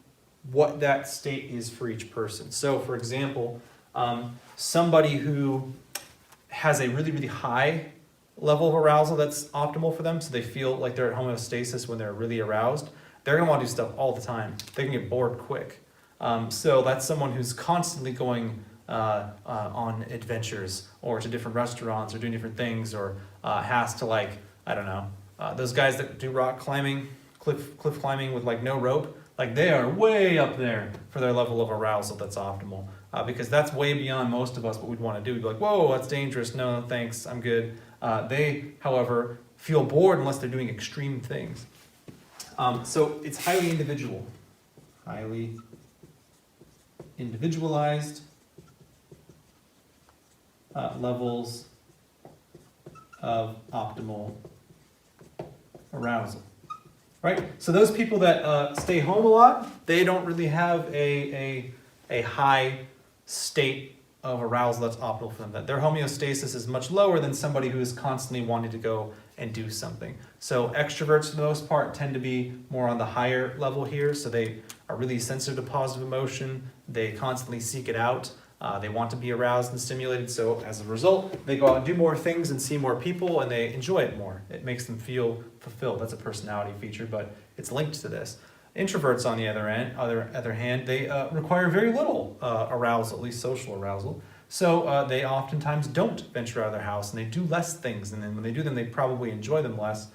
what that state is for each person. So, for example, somebody who has a really, really high level of arousal that's optimal for them, so they feel like they're at homeostasis when they're really aroused, they're going to want to do stuff all the time. They can get bored quick. So that's someone who's constantly going on adventures or to different restaurants or doing different things, or has to those guys that do rock climbing, cliff climbing with no rope, they are way up there for their level of arousal that's optimal, because that's way beyond most of us what we'd want to do. We'd be like, whoa, that's dangerous. No, thanks, I'm good. They, however, feel bored unless they're doing extreme things. So it's highly individual. Highly individualized levels of optimal arousal. Right? So those people that stay home a lot, they don't really have a high state of arousal that's optimal for them. That their homeostasis is much lower than somebody who is constantly wanting to go and do something. So extroverts, for the most part, tend to be more on the higher level here. So they are really sensitive to positive emotion. They constantly seek it out. They want to be aroused and stimulated. So as a result, they go out and do more things and see more people, and they enjoy it more. It makes them feel fulfilled. That's a personality feature, but it's linked to this. Introverts, on the other hand, they require very little arousal, at least social arousal. So they oftentimes don't venture out of their house, and they do less things. And then when they do them, they probably enjoy them less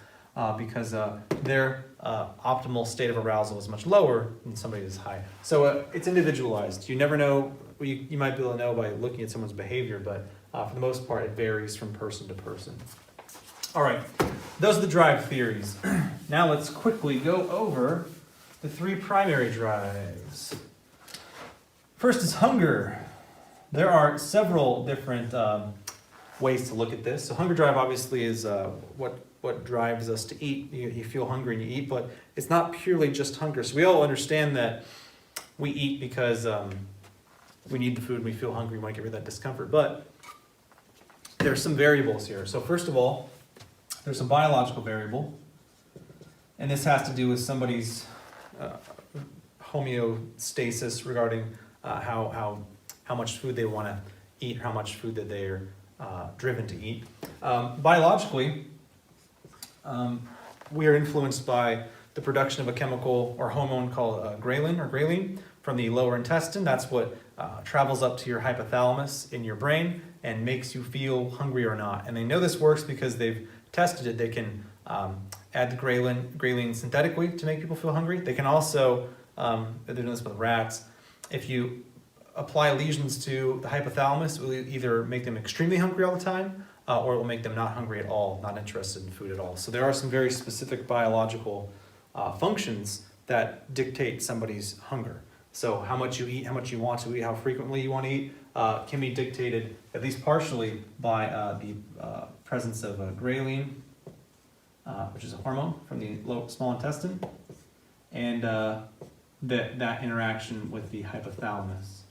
because their optimal state of arousal is much lower than somebody that's high. So it's individualized. You never know. You might be able to know by looking at someone's behavior, but for the most part, it varies from person to person. All right. those are the drive theories. Now let's quickly go over the 3 primary drives. First is hunger. There are several different ways to look at this. So hunger drive obviously is what drives us to eat. You feel hungry and you eat, but it's not purely just hunger. So we all understand that we eat because we need the food and we feel hungry, we want to get rid of that discomfort. But there's some variables here. So first of all, there's a biological variable, and this has to do with somebody's homeostasis regarding how much food they want to eat, how much food that they're driven to eat. Biologically, we are influenced by the production of a chemical or hormone called ghrelin from the lower intestine. That's what travels up to your hypothalamus in your brain and makes you feel hungry or not. And they know this works because they've tested it. They can add the ghrelin synthetically to make people feel hungry. They can also, they're doing this with rats, if you apply lesions to the hypothalamus, it will either make them extremely hungry all the time, or it will make them not hungry at all, not interested in food at all. So there are some very specific biological functions that dictate somebody's hunger. So how much you eat, how much you want to eat, how frequently you want to eat, can be dictated at least partially by the presence of ghrelin, which is a hormone from the small intestine, and that interaction with the hypothalamus,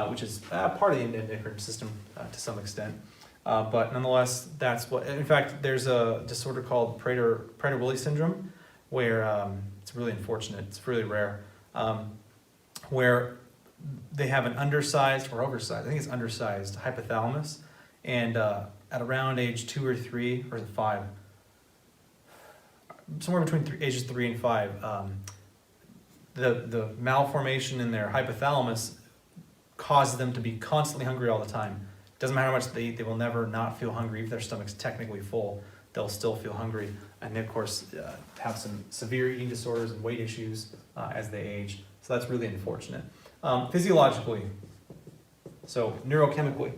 which is part of the endocrine system to some extent. But nonetheless, that's what, in fact, there's a disorder called Prader-Willi syndrome, where it's really unfortunate, it's really rare, where they have an undersized or oversized, I think it's undersized hypothalamus, and at around age 2 or 3 or 5, somewhere between ages 3 and 5, the malformation in their hypothalamus causes them to be constantly hungry all the time. Doesn't matter how much they eat, they will never not feel hungry. If their stomach's technically full, they'll still feel hungry. And they, of course, have some severe eating disorders and weight issues as they age. So that's really unfortunate. Physiologically, so neurochemically,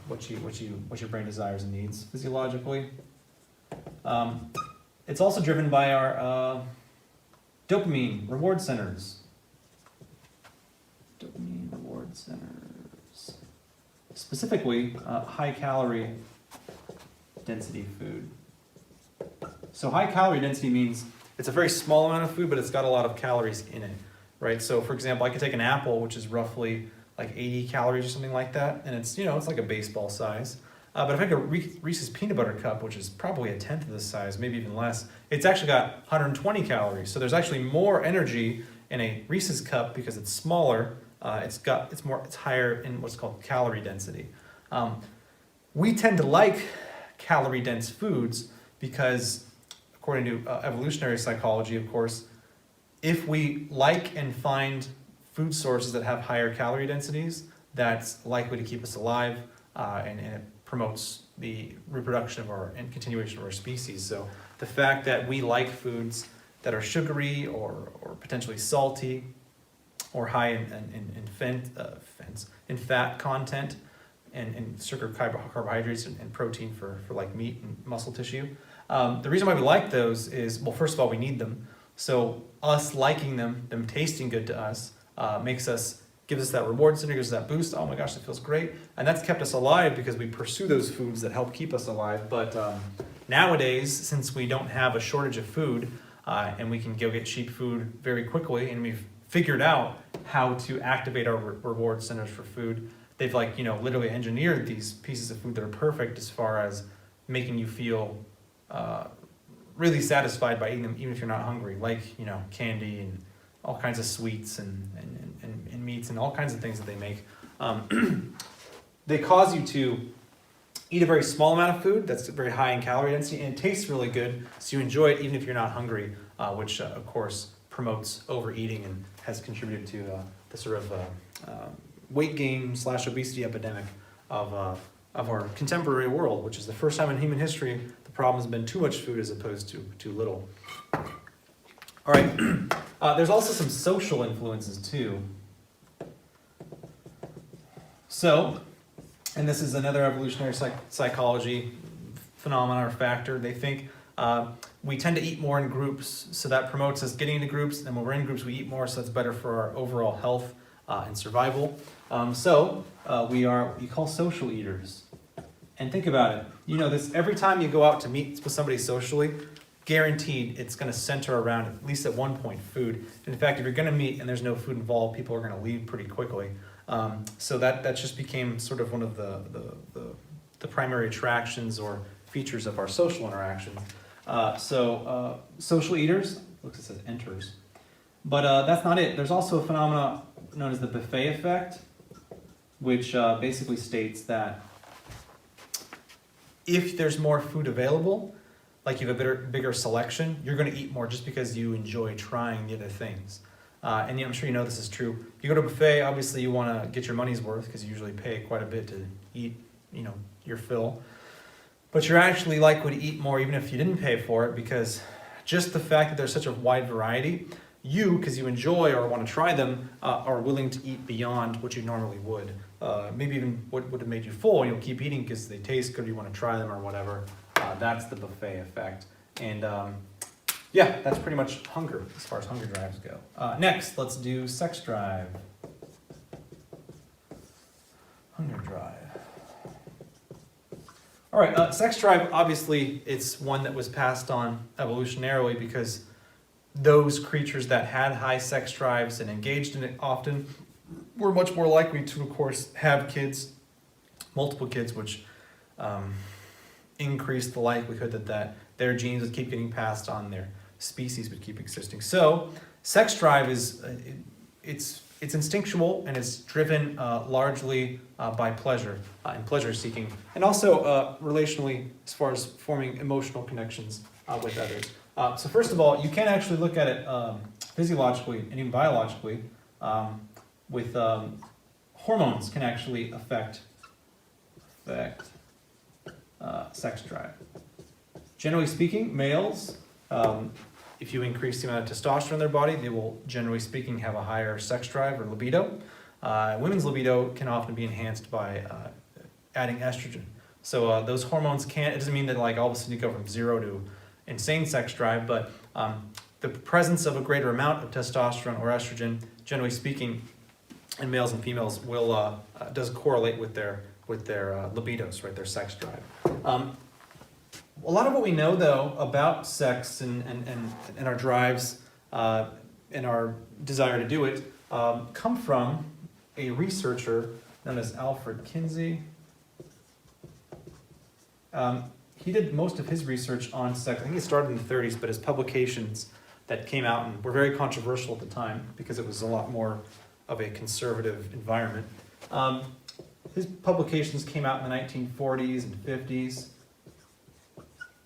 what your brain desires and needs physiologically. It's also driven by our dopamine reward centers. Dopamine reward centers. Specifically, high calorie density food. So high calorie density means it's a very small amount of food, but it's got a lot of calories in it, right? So for example, I could take an apple, which is roughly like 80 calories or something like that, and it's, it's like a baseball size. But if I take a Reese's peanut butter cup, which is probably a tenth of this size, maybe even less, it's actually got 120 calories. So there's actually more energy in a Reese's cup because it's smaller. It's higher in what's called calorie density. We tend to like calorie dense foods because, according to evolutionary psychology, of course, if we like and find food sources that have higher calorie densities, that's likely to keep us alive, and it promotes the reproduction of and continuation of our species. So the fact that we like foods that are sugary or potentially salty or high in fat content and sugar, carbohydrates, and protein for like meat and muscle tissue. The reason why we like those is, well, first of all, we need them. So us liking them tasting good to us, gives us that reward center, gives us that boost. Oh my gosh, that feels great. And that's kept us alive because we pursue those foods that help keep us alive. But nowadays, since we don't have a shortage of food, and we can go get cheap food very quickly, and we've figured out how to activate our reward centers for food, they've literally engineered these pieces of food that are perfect as far as making you feel really satisfied by eating them, even if you're not hungry, like candy and all kinds of sweets and meats and all kinds of things that they make. They cause you to eat a very small amount of food that's very high in calorie density, and it tastes really good, so you enjoy it even if you're not hungry, which of course promotes overeating and has contributed to the sort of weight gain / obesity epidemic of our contemporary world, which is the first time in human history the problem has been too much food as opposed to too little. All right, there's also some social influences too. So, and this is another evolutionary psychology phenomenon or factor. They think we tend to eat more in groups, so that promotes us getting into groups, and when we're in groups, we eat more, so that's better for our overall health and survival. We are what you call social eaters. And think about it, you know this, every time you go out to meet with somebody socially, guaranteed it's going to center around, at least at one point, food. In fact, if you're going to meet and there's no food involved, people are going to leave pretty quickly. So that just became sort of one of the primary attractions or features of our social interaction. Social eaters, looks, it says enters. But that's not it. There's also a phenomenon known as the buffet effect, which basically states that if there's more food available, like you have a bigger selection, you're going to eat more just because you enjoy trying the other things. And I'm sure you know this is true. You go to a buffet, obviously you want to get your money's worth because you usually pay quite a bit to eat, your fill. But you're actually likely to eat more even if you didn't pay for it, because just the fact that there's such a wide variety, you, because you enjoy or want to try them, are willing to eat beyond what you normally would. Maybe even what would have made you full, you'll keep eating because they taste good, you want to try them or whatever. That's the buffet effect. And yeah, that's pretty much hunger as far as hunger drives go. Next, let's do sex drive. Hunger drive. All right, sex drive, obviously, it's one that was passed on evolutionarily because those creatures that had high sex drives and engaged in it often were much more likely to, of course, have kids, multiple kids, which increased the likelihood that their genes would keep getting passed on, their species would keep existing. So sex drive is, it's instinctual and it's driven largely by pleasure and pleasure seeking, and also relationally as far as forming emotional connections with others. So first of all, you can actually look at it physiologically and even biologically with hormones can actually affect sex drive. Generally speaking, males, if you increase the amount of testosterone in their body, they will, generally speaking, have a higher sex drive or libido. Women's libido can often be enhanced by adding estrogen. So those hormones it doesn't mean that like all of a sudden you go from 0 to insane sex drive, but the presence of a greater amount of testosterone or estrogen, generally speaking, in males and females does correlate with their libidos, right, their sex drive. A lot of what we know, though, about sex and our drives and our desire to do it come from a researcher known as Alfred Kinsey. He did most of his research on sex. I think he started in the 30s, but his publications that came out and were very controversial at the time because it was a lot more of a conservative environment. His publications came out in the 1940s and 50s.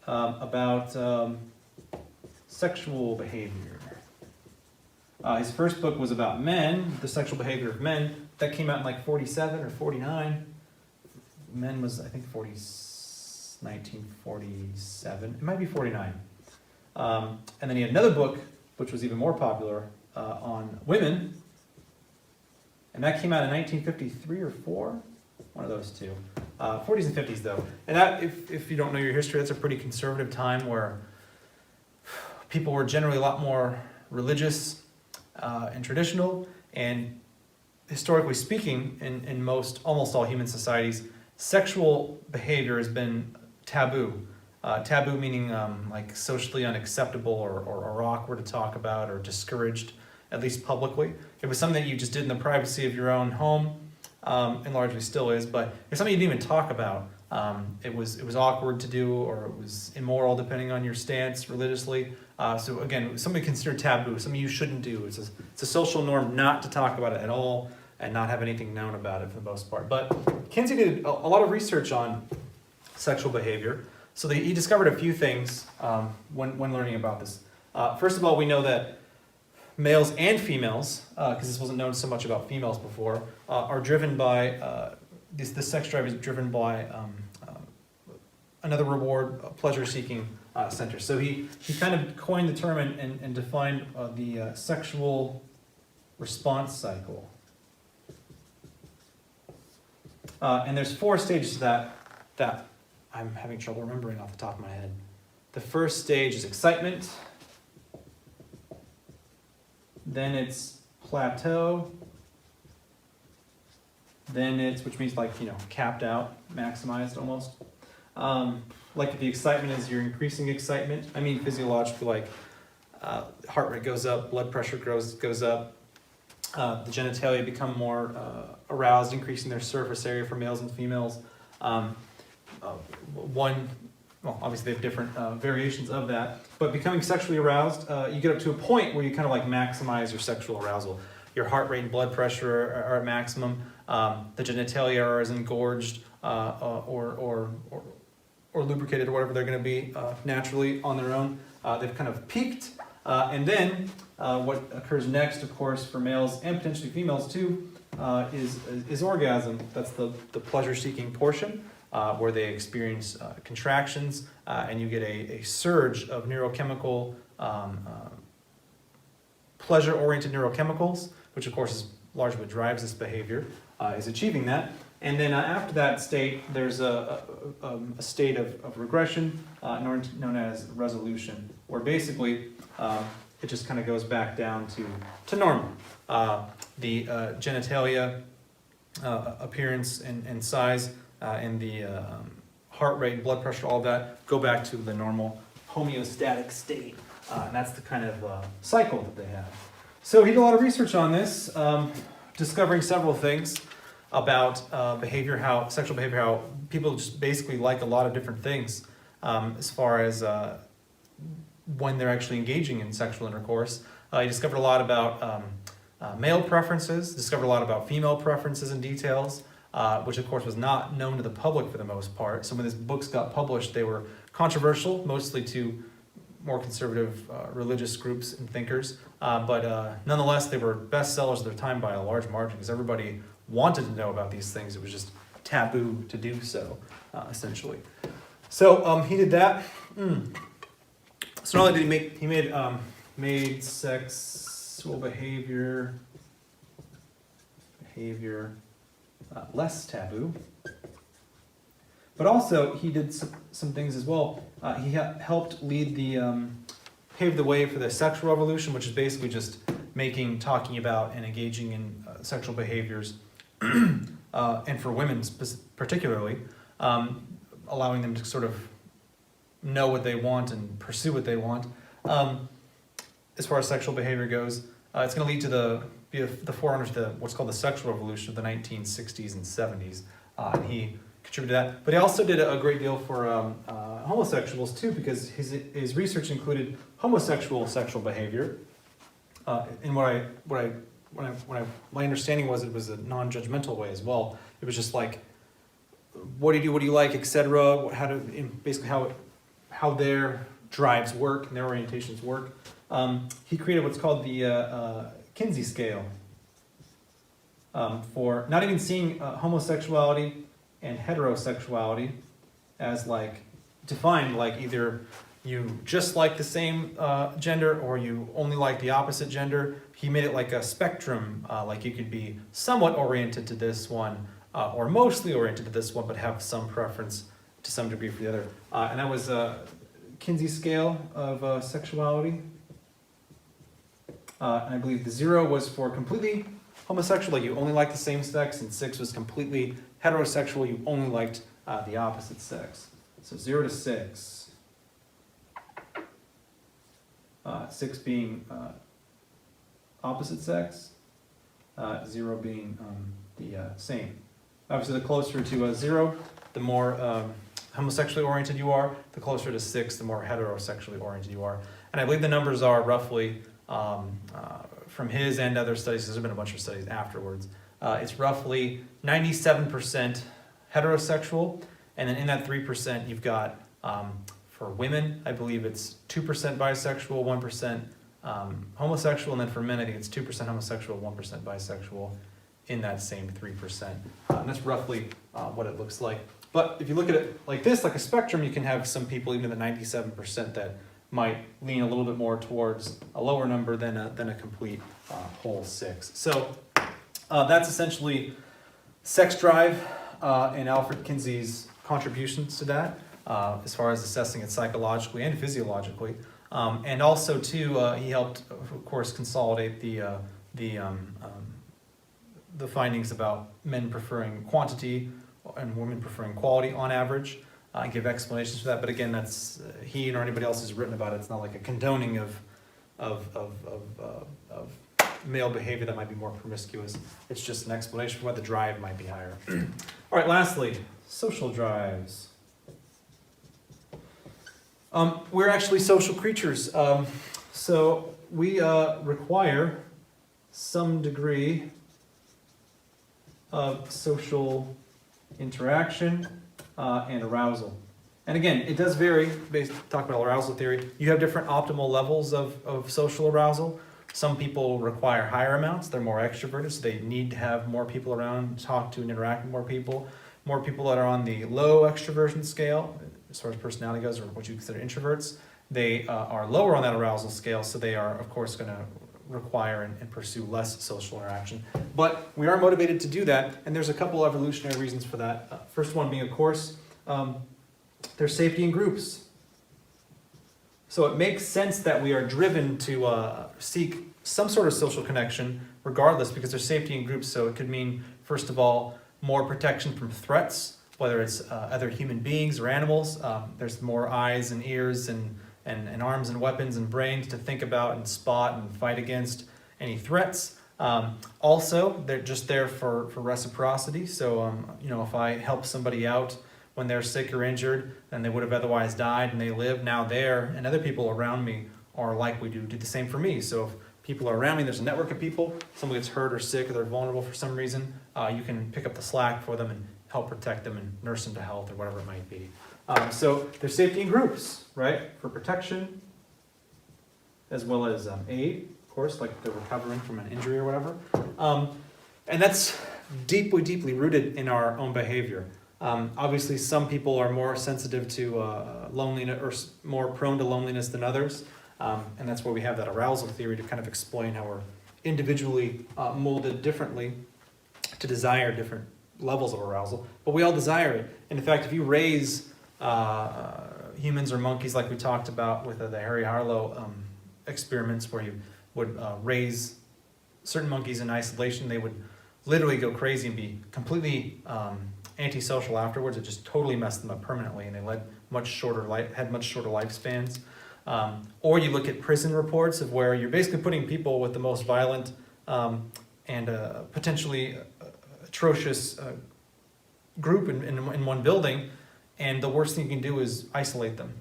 About sexual behavior. His first book was about men, the sexual behavior of men. That came out in like 47 or 49. Men was, I think, 1947. It might be 49. And then he had another book, which was even more popular, on women. And that came out in 1953 or 4. One of those two. 40s and 50s, though. And that, if you don't know your history, that's a pretty conservative time where people were generally a lot more religious and traditional. And historically speaking, in almost all human societies, sexual behavior has been taboo. Taboo meaning like socially unacceptable or awkward to talk about or discouraged, at least publicly. It was something that you just did in the privacy of your own home. And largely still is, but it's something you didn't even talk about. It was awkward to do, or it was immoral depending on your stance religiously. So again, something considered taboo, something you shouldn't do. It's a social norm not to talk about it at all and not have anything known about it for the most part. But Kinsey did a lot of research on sexual behavior. So he discovered a few things when learning about this. First of all, we know that males and females, because this wasn't known so much about females before, are driven by, this sex drive is driven by another reward, pleasure-seeking center. So he kind of coined the term and defined the sexual response cycle. And there's 4 stages to that I'm having trouble remembering off the top of my head. The first stage is excitement. Then it's plateau. Then it's, which means like, capped out, maximized almost. Like the excitement is your increasing excitement. I mean, physiologically, like heart rate goes up, blood pressure goes up. The genitalia become more aroused, increasing their surface area for males and females. Obviously they have different variations of that, but becoming sexually aroused, you get up to a point where you kind of like maximize your sexual arousal. Your heart rate and blood pressure are at maximum. The genitalia are as engorged or lubricated or whatever they're going to be naturally on their own. They've kind of peaked, and then what occurs next, of course, for males and potentially females too, is orgasm. That's the pleasure-seeking portion. Where they experience contractions and you get a surge of neurochemical, pleasure-oriented neurochemicals, which of course is largely what drives this behavior, is achieving that. And then after that state, there's a state of regression known as resolution, where basically it just kind of goes back down to normal. The genitalia appearance and size and the heart rate, blood pressure, all that go back to the normal homeostatic state. And that's the kind of cycle that they have. So he did a lot of research on this, discovering several things about sexual behavior, how people just basically like a lot of different things as far as when they're actually engaging in sexual intercourse. He discovered a lot about male preferences, discovered a lot about female preferences and details, which of course was not known to the public for the most part. So when his books got published, they were controversial, mostly to more conservative religious groups and thinkers. But nonetheless, they were bestsellers of their time by a large margin because everybody wanted to know about these things. It was just taboo to do so, essentially. So he did that. So not only did he made sexual behavior less taboo, but also he did some things as well. He helped pave the way for the sexual revolution, which is basically just talking about and engaging in sexual behaviors, and for women particularly, allowing them to sort of know what they want and pursue what they want. As far as sexual behavior goes, it's going to lead to the forerunners to what's called the sexual revolution of the 1960s and 70s, and he contributed to that. But he also did a great deal for homosexuals too, because his research included homosexual sexual behavior. And my understanding was it was a non-judgmental way as well. It was just like, what do you do, what do you like, etc. Basically how their drives work and their orientations work. He created what's called the Kinsey scale for not even seeing homosexuality and heterosexuality as like defined, like either you just like the same gender or you only like the opposite gender. He made it like a spectrum, like you could be somewhat oriented to this one or mostly oriented to this one, but have some preference to some degree for the other. And that was Kinsey scale of sexuality. And I believe the 0 was for completely homosexual, like you only liked the same sex, and 6 was completely heterosexual, you only liked the opposite sex. So 0 to 6. 6 being opposite sex, 0 being the same. Obviously, the closer to 0, the more homosexually oriented you are. The closer to 6, the more heterosexually oriented you are. And I believe the numbers are roughly, from his and other studies, there's been a bunch of studies afterwards, it's roughly 97% heterosexual, and then in that 3% you've got, for women, I believe it's 2% bisexual, 1% homosexual, and then for men I think it's 2% homosexual, 1% bisexual in that same 3%. And that's roughly what it looks like. But if you look at it like this, like a spectrum, you can have some people, even the 97%, that might lean a little bit more towards a lower number than a complete whole 6. So that's essentially sex drive and Alfred Kinsey's contributions to that as far as assessing it psychologically and physiologically. And also, too, he helped, of course, consolidate the findings about men preferring quantity and women preferring quality on average. Give explanations for that, but again, that's he or anybody else has written about it. It's not like a condoning of male behavior that might be more promiscuous. It's just an explanation for why the drive might be higher. All right, lastly, social drives. We're actually social creatures, so we require some degree of social interaction and arousal. And again, it does vary. Talk about arousal theory. You have different optimal levels of social arousal. Some people require higher amounts. They're more extroverted, so they need to have more people around, talk to and interact with more people. More people that are on the low extroversion scale, as far as personality goes, or what you consider introverts, they are lower on that arousal scale, so they are, of course, going to require and pursue less social interaction. But we are motivated to do that, and there's a couple evolutionary reasons for that. First one being, of course, there's safety in groups. So it makes sense that we are driven to seek some sort of social connection regardless, because there's safety in groups. So it could mean, first of all, more protection from threats, whether it's other human beings or animals. There's more eyes and ears and arms and weapons and brains to think about and spot and fight against any threats. Also, they're just there for reciprocity. So, if I help somebody out when they're sick or injured and they would have otherwise died and they live, now there, and other people around me are likely to do the same for me. So if people are around me, there's a network of people, someone gets hurt or sick or they're vulnerable for some reason, you can pick up the slack for them and help protect them and nurse them to health or whatever it might be. So there's safety in groups, right? For protection, as well as aid, of course, like they're recovering from an injury or whatever. And that's deeply, deeply rooted in our own behavior. Obviously, some people are more sensitive to loneliness or more prone to loneliness than others. And that's where we have that arousal theory to kind of explain how we're individually molded differently to desire different levels of arousal. But we all desire it. And in fact, if you raise humans or monkeys like we talked about with the Harry Harlow experiments, where you would raise certain monkeys in isolation, they would literally go crazy and be completely antisocial afterwards. It just totally messed them up permanently, and they had much shorter lifespans. Or you look at prison reports of where you're basically putting people with the most violent and potentially atrocious group in one building, and the worst thing you can do is isolate them.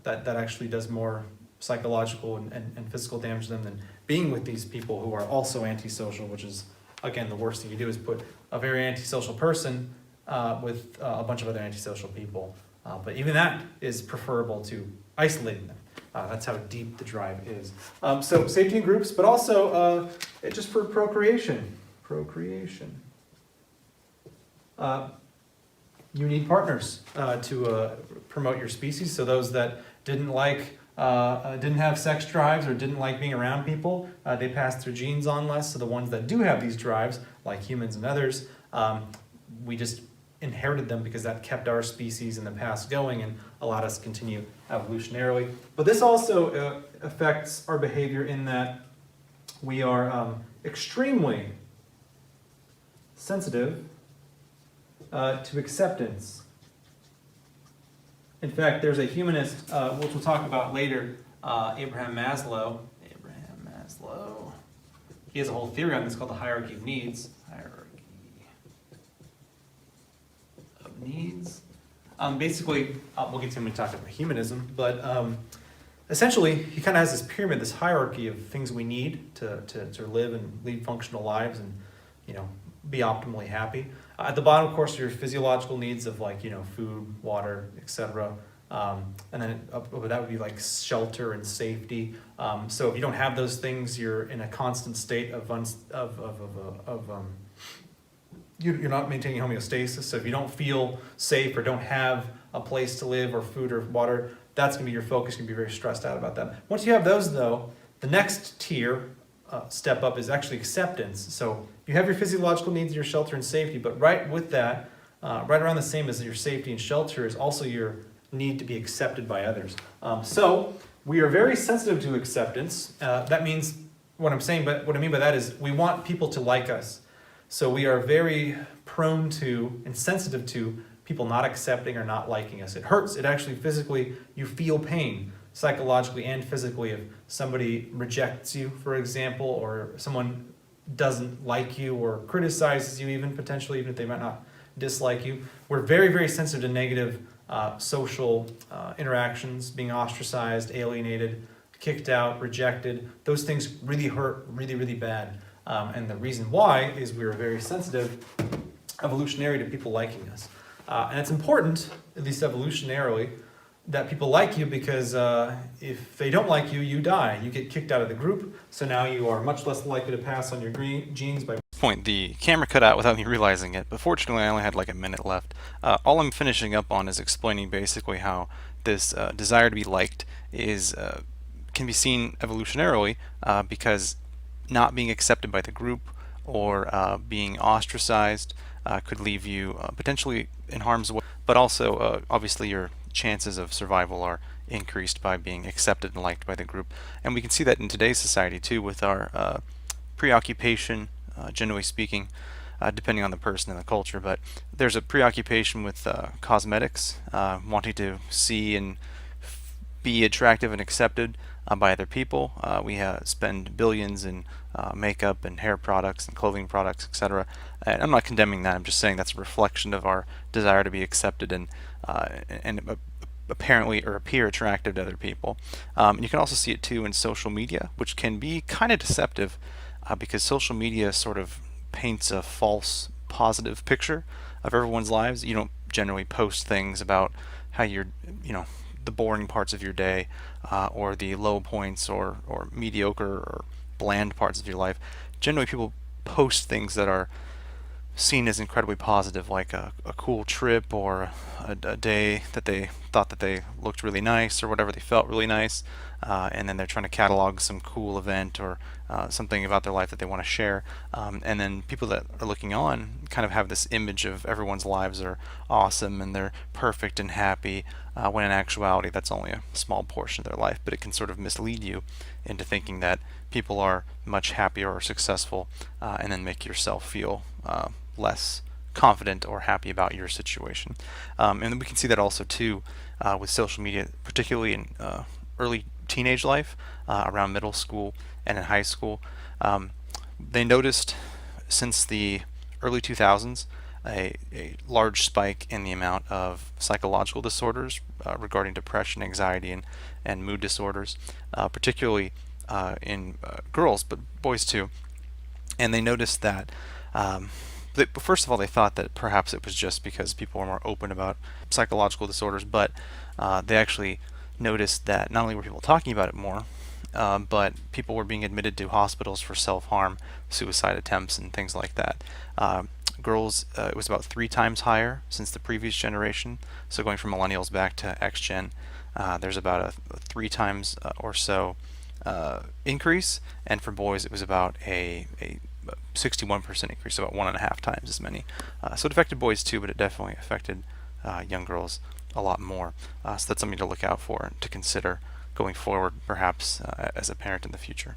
That actually does more psychological and physical damage to them than being with these people who are also antisocial, which is, again, the worst thing you do is put a very antisocial person with a bunch of other antisocial people. But even that is preferable to isolating them. That's how deep the drive is. So safety in groups, but also just for procreation. You need partners to promote your species. So those that didn't have sex drives or didn't like being around people, they passed their genes on less. So the ones that do have these drives, like humans and others, we just inherited them because that kept our species in the past going and allowed us to continue evolutionarily. But this also affects our behavior in that we are extremely sensitive to acceptance. In fact, there's a humanist, which we'll talk about later, Abraham Maslow. He has a whole theory on this called the hierarchy of needs. Basically, we'll get to him when we talk about humanism, but essentially, he kind of has this pyramid, this hierarchy of things we need to live and lead functional lives and, be optimally happy. At the bottom, of course, are your physiological needs of food, water, etc. And then that would be like shelter and safety. So if you don't have those things, you're in a constant state you're not maintaining homeostasis. So if you don't feel safe or don't have a place to live or food or water, that's going to be your focus. You're going to be very stressed out about that. Once you have those, though, the next tier, step up, is actually acceptance. So you have your physiological needs, your shelter and safety, but right with that, right around the same as your safety and shelter is also your need to be accepted by others. So we are very sensitive to acceptance. That means what I'm saying, but what I mean by that is we want people to like us. So we are very prone to and sensitive to people not accepting or not liking us. It hurts. It actually physically, you feel pain psychologically and physically if somebody rejects you, for example, or someone doesn't like you or criticizes you even potentially, even if they might not dislike you. We're very, very sensitive to negative social interactions, being ostracized, alienated, kicked out, rejected. Those things really hurt really, really bad. And the reason why is we are very sensitive evolutionary to people liking us. And it's important, at least evolutionarily, that people like you because if they don't like you, you die. You get kicked out of the group, so now you are much less likely to pass on your genes by Point. The camera cut out without me realizing it, but fortunately I only had like a minute left. All I'm finishing up on is explaining basically how this desire to be liked is can be seen evolutionarily because not being accepted by the group or being ostracized could leave you potentially in harm's way, but also obviously your chances of survival are increased by being accepted and liked by the group. And we can see that in today's society too with our preoccupation, generally speaking, depending on the person and the culture, but there's a preoccupation with cosmetics, wanting to see and be attractive and accepted by other people. We spend billions in makeup and hair products and clothing products, etc. And I'm not condemning that. I'm just saying that's a reflection of our desire to be accepted and apparently or appear attractive to other people. And you can also see it too in social media, which can be kind of deceptive because social media sort of paints a false positive picture of everyone's lives. You don't generally post things about how you're, the boring parts of your day or the low points or mediocre or bland parts of your life. Generally, people post things that are seen as incredibly positive, like a cool trip or a day that they thought that they looked really nice or whatever, they felt really nice, and then they're trying to catalog some cool event or something about their life that they want to share, and then people that are looking on kind of have this image of everyone's lives are awesome and they're perfect and happy, when in actuality that's only a small portion of their life, but it can sort of mislead you into thinking that people are much happier or successful, and then make yourself feel less confident or happy about your situation. And then we can see that also too with social media, particularly in early teenage life, around middle school and in high school. They noticed since the early 2000s a large spike in the amount of psychological disorders regarding depression, anxiety, and mood disorders, particularly in girls, but boys too. And they noticed that first of all, they thought that perhaps it was just because people were more open about psychological disorders, but they actually noticed that not only were people talking about it more, but people were being admitted to hospitals for self-harm, suicide attempts, and things like that. Girls, it was about 3 times higher since the previous generation. So going from millennials back to X-Gen, there's about a 3 times or so increase, and for boys it was about a 61% increase, so about 1.5 times as many. So it affected boys too, but it definitely affected young girls a lot more. So that's something to look out for and to consider going forward, perhaps as a parent in the future.